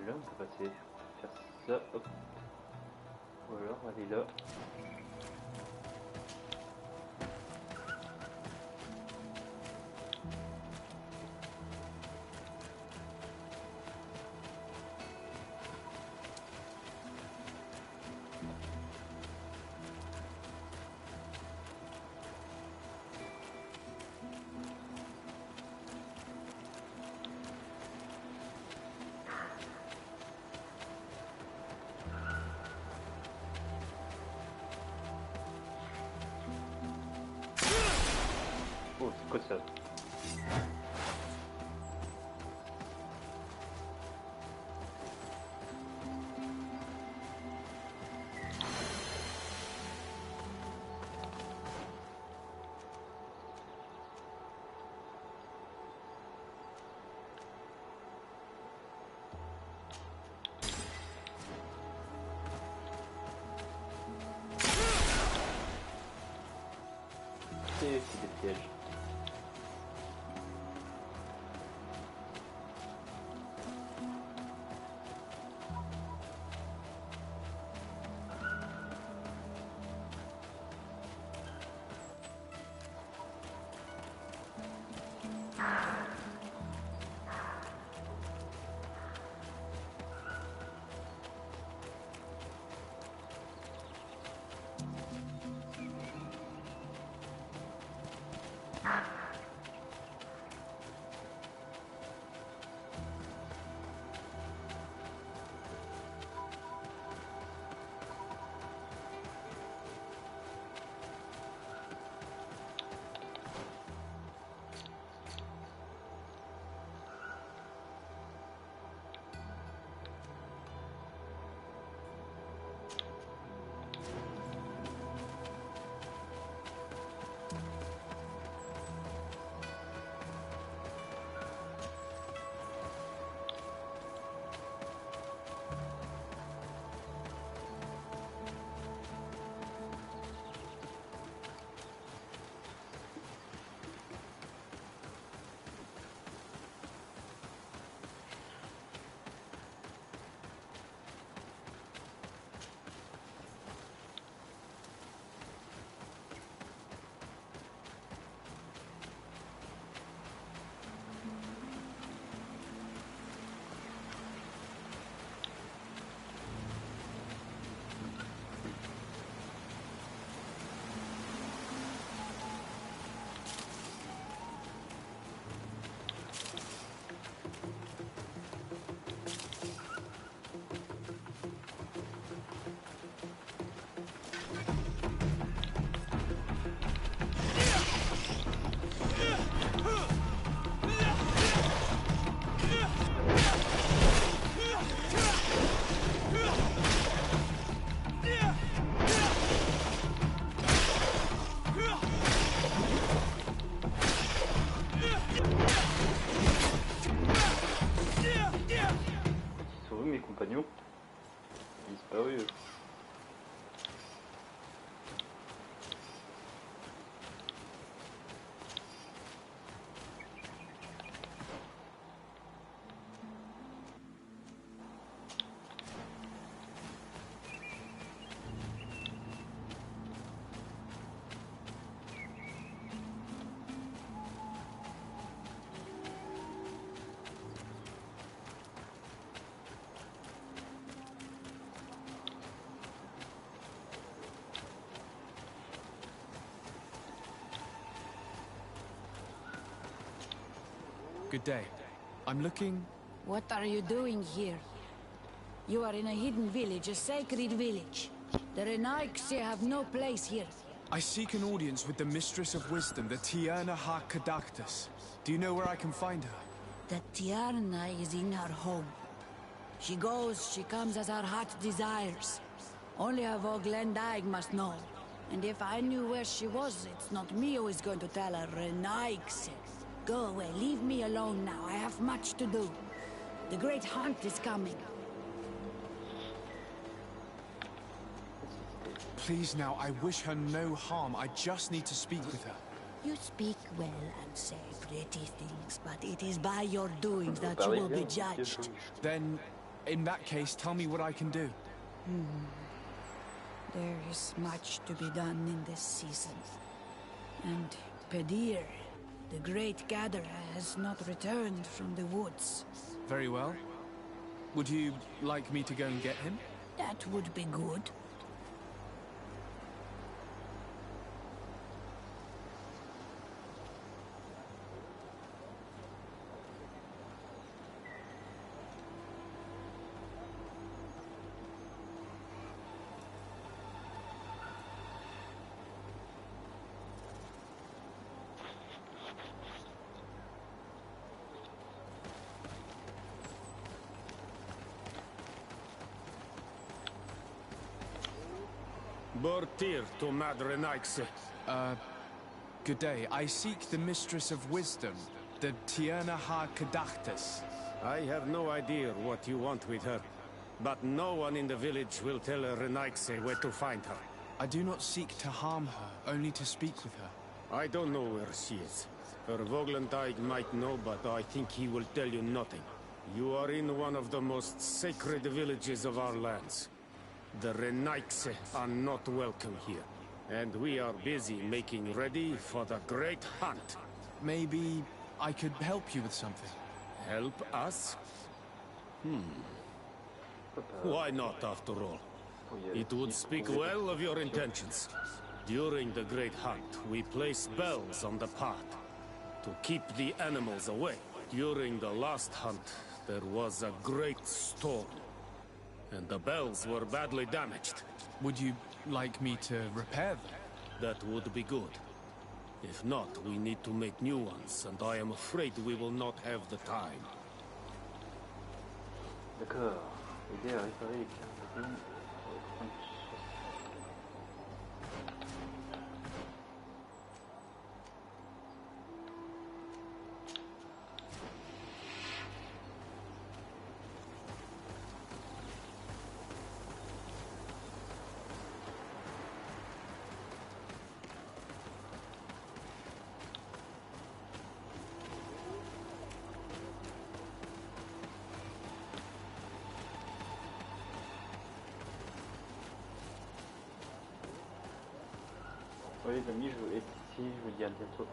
Là on peut passer, faire ça, hop. Ou alors aller là. Oh, c'est quoi ça? C'est des pièges. Good day. I'm looking... What are you doing here? You are in a hidden village, a sacred village. The Renaigse have no place here. I seek an audience with the Mistress of Wisdom, the Tierna ha Kadactus. Do you know where I can find her? The Tierna is in her home. She goes, she comes as her heart desires. Only her Voglendaig must know. And if I knew where she was, it's not me who is going to tell her, Renaigse. Go away, leave me alone now. I have much to do. The great hunt is coming. Please now, I wish her no harm. I just need to speak with her. You speak well and say pretty things, but it is by your doings that you will be judged. Then, in that case, tell me what I can do. There is much to be done in this season. And Pedir, the great gatherer, has not returned from the woods. Very well. Would you like me to go and get him? That would be good. Bortir to Madre Naixe. Good day. I seek the Mistress of Wisdom, the Tierna ha Kadactus. I have no idea what you want with her, but no one in the village will tell Renaixe where to find her. I do not seek to harm her, only to speak with her. I don't know where she is. Her Voglendaig might know, but I think he will tell you nothing. You are in one of the most sacred villages of our lands. The Renaixe are not welcome here, and we are busy making ready for the great hunt. Maybe I could help you with something. Help us? Why not, after all? It would speak well of your intentions. During the great hunt, we place bells on the path to keep the animals away. During the last hunt, there was a great storm, and the bells were badly damaged. Would you like me to repair them? That would be good. If not, we need to make new ones, and I am afraid we will not have the time. D'accord. Aider à réparer les carabines. Oui les amis, je vous laisse ici, je vous dis à bientôt.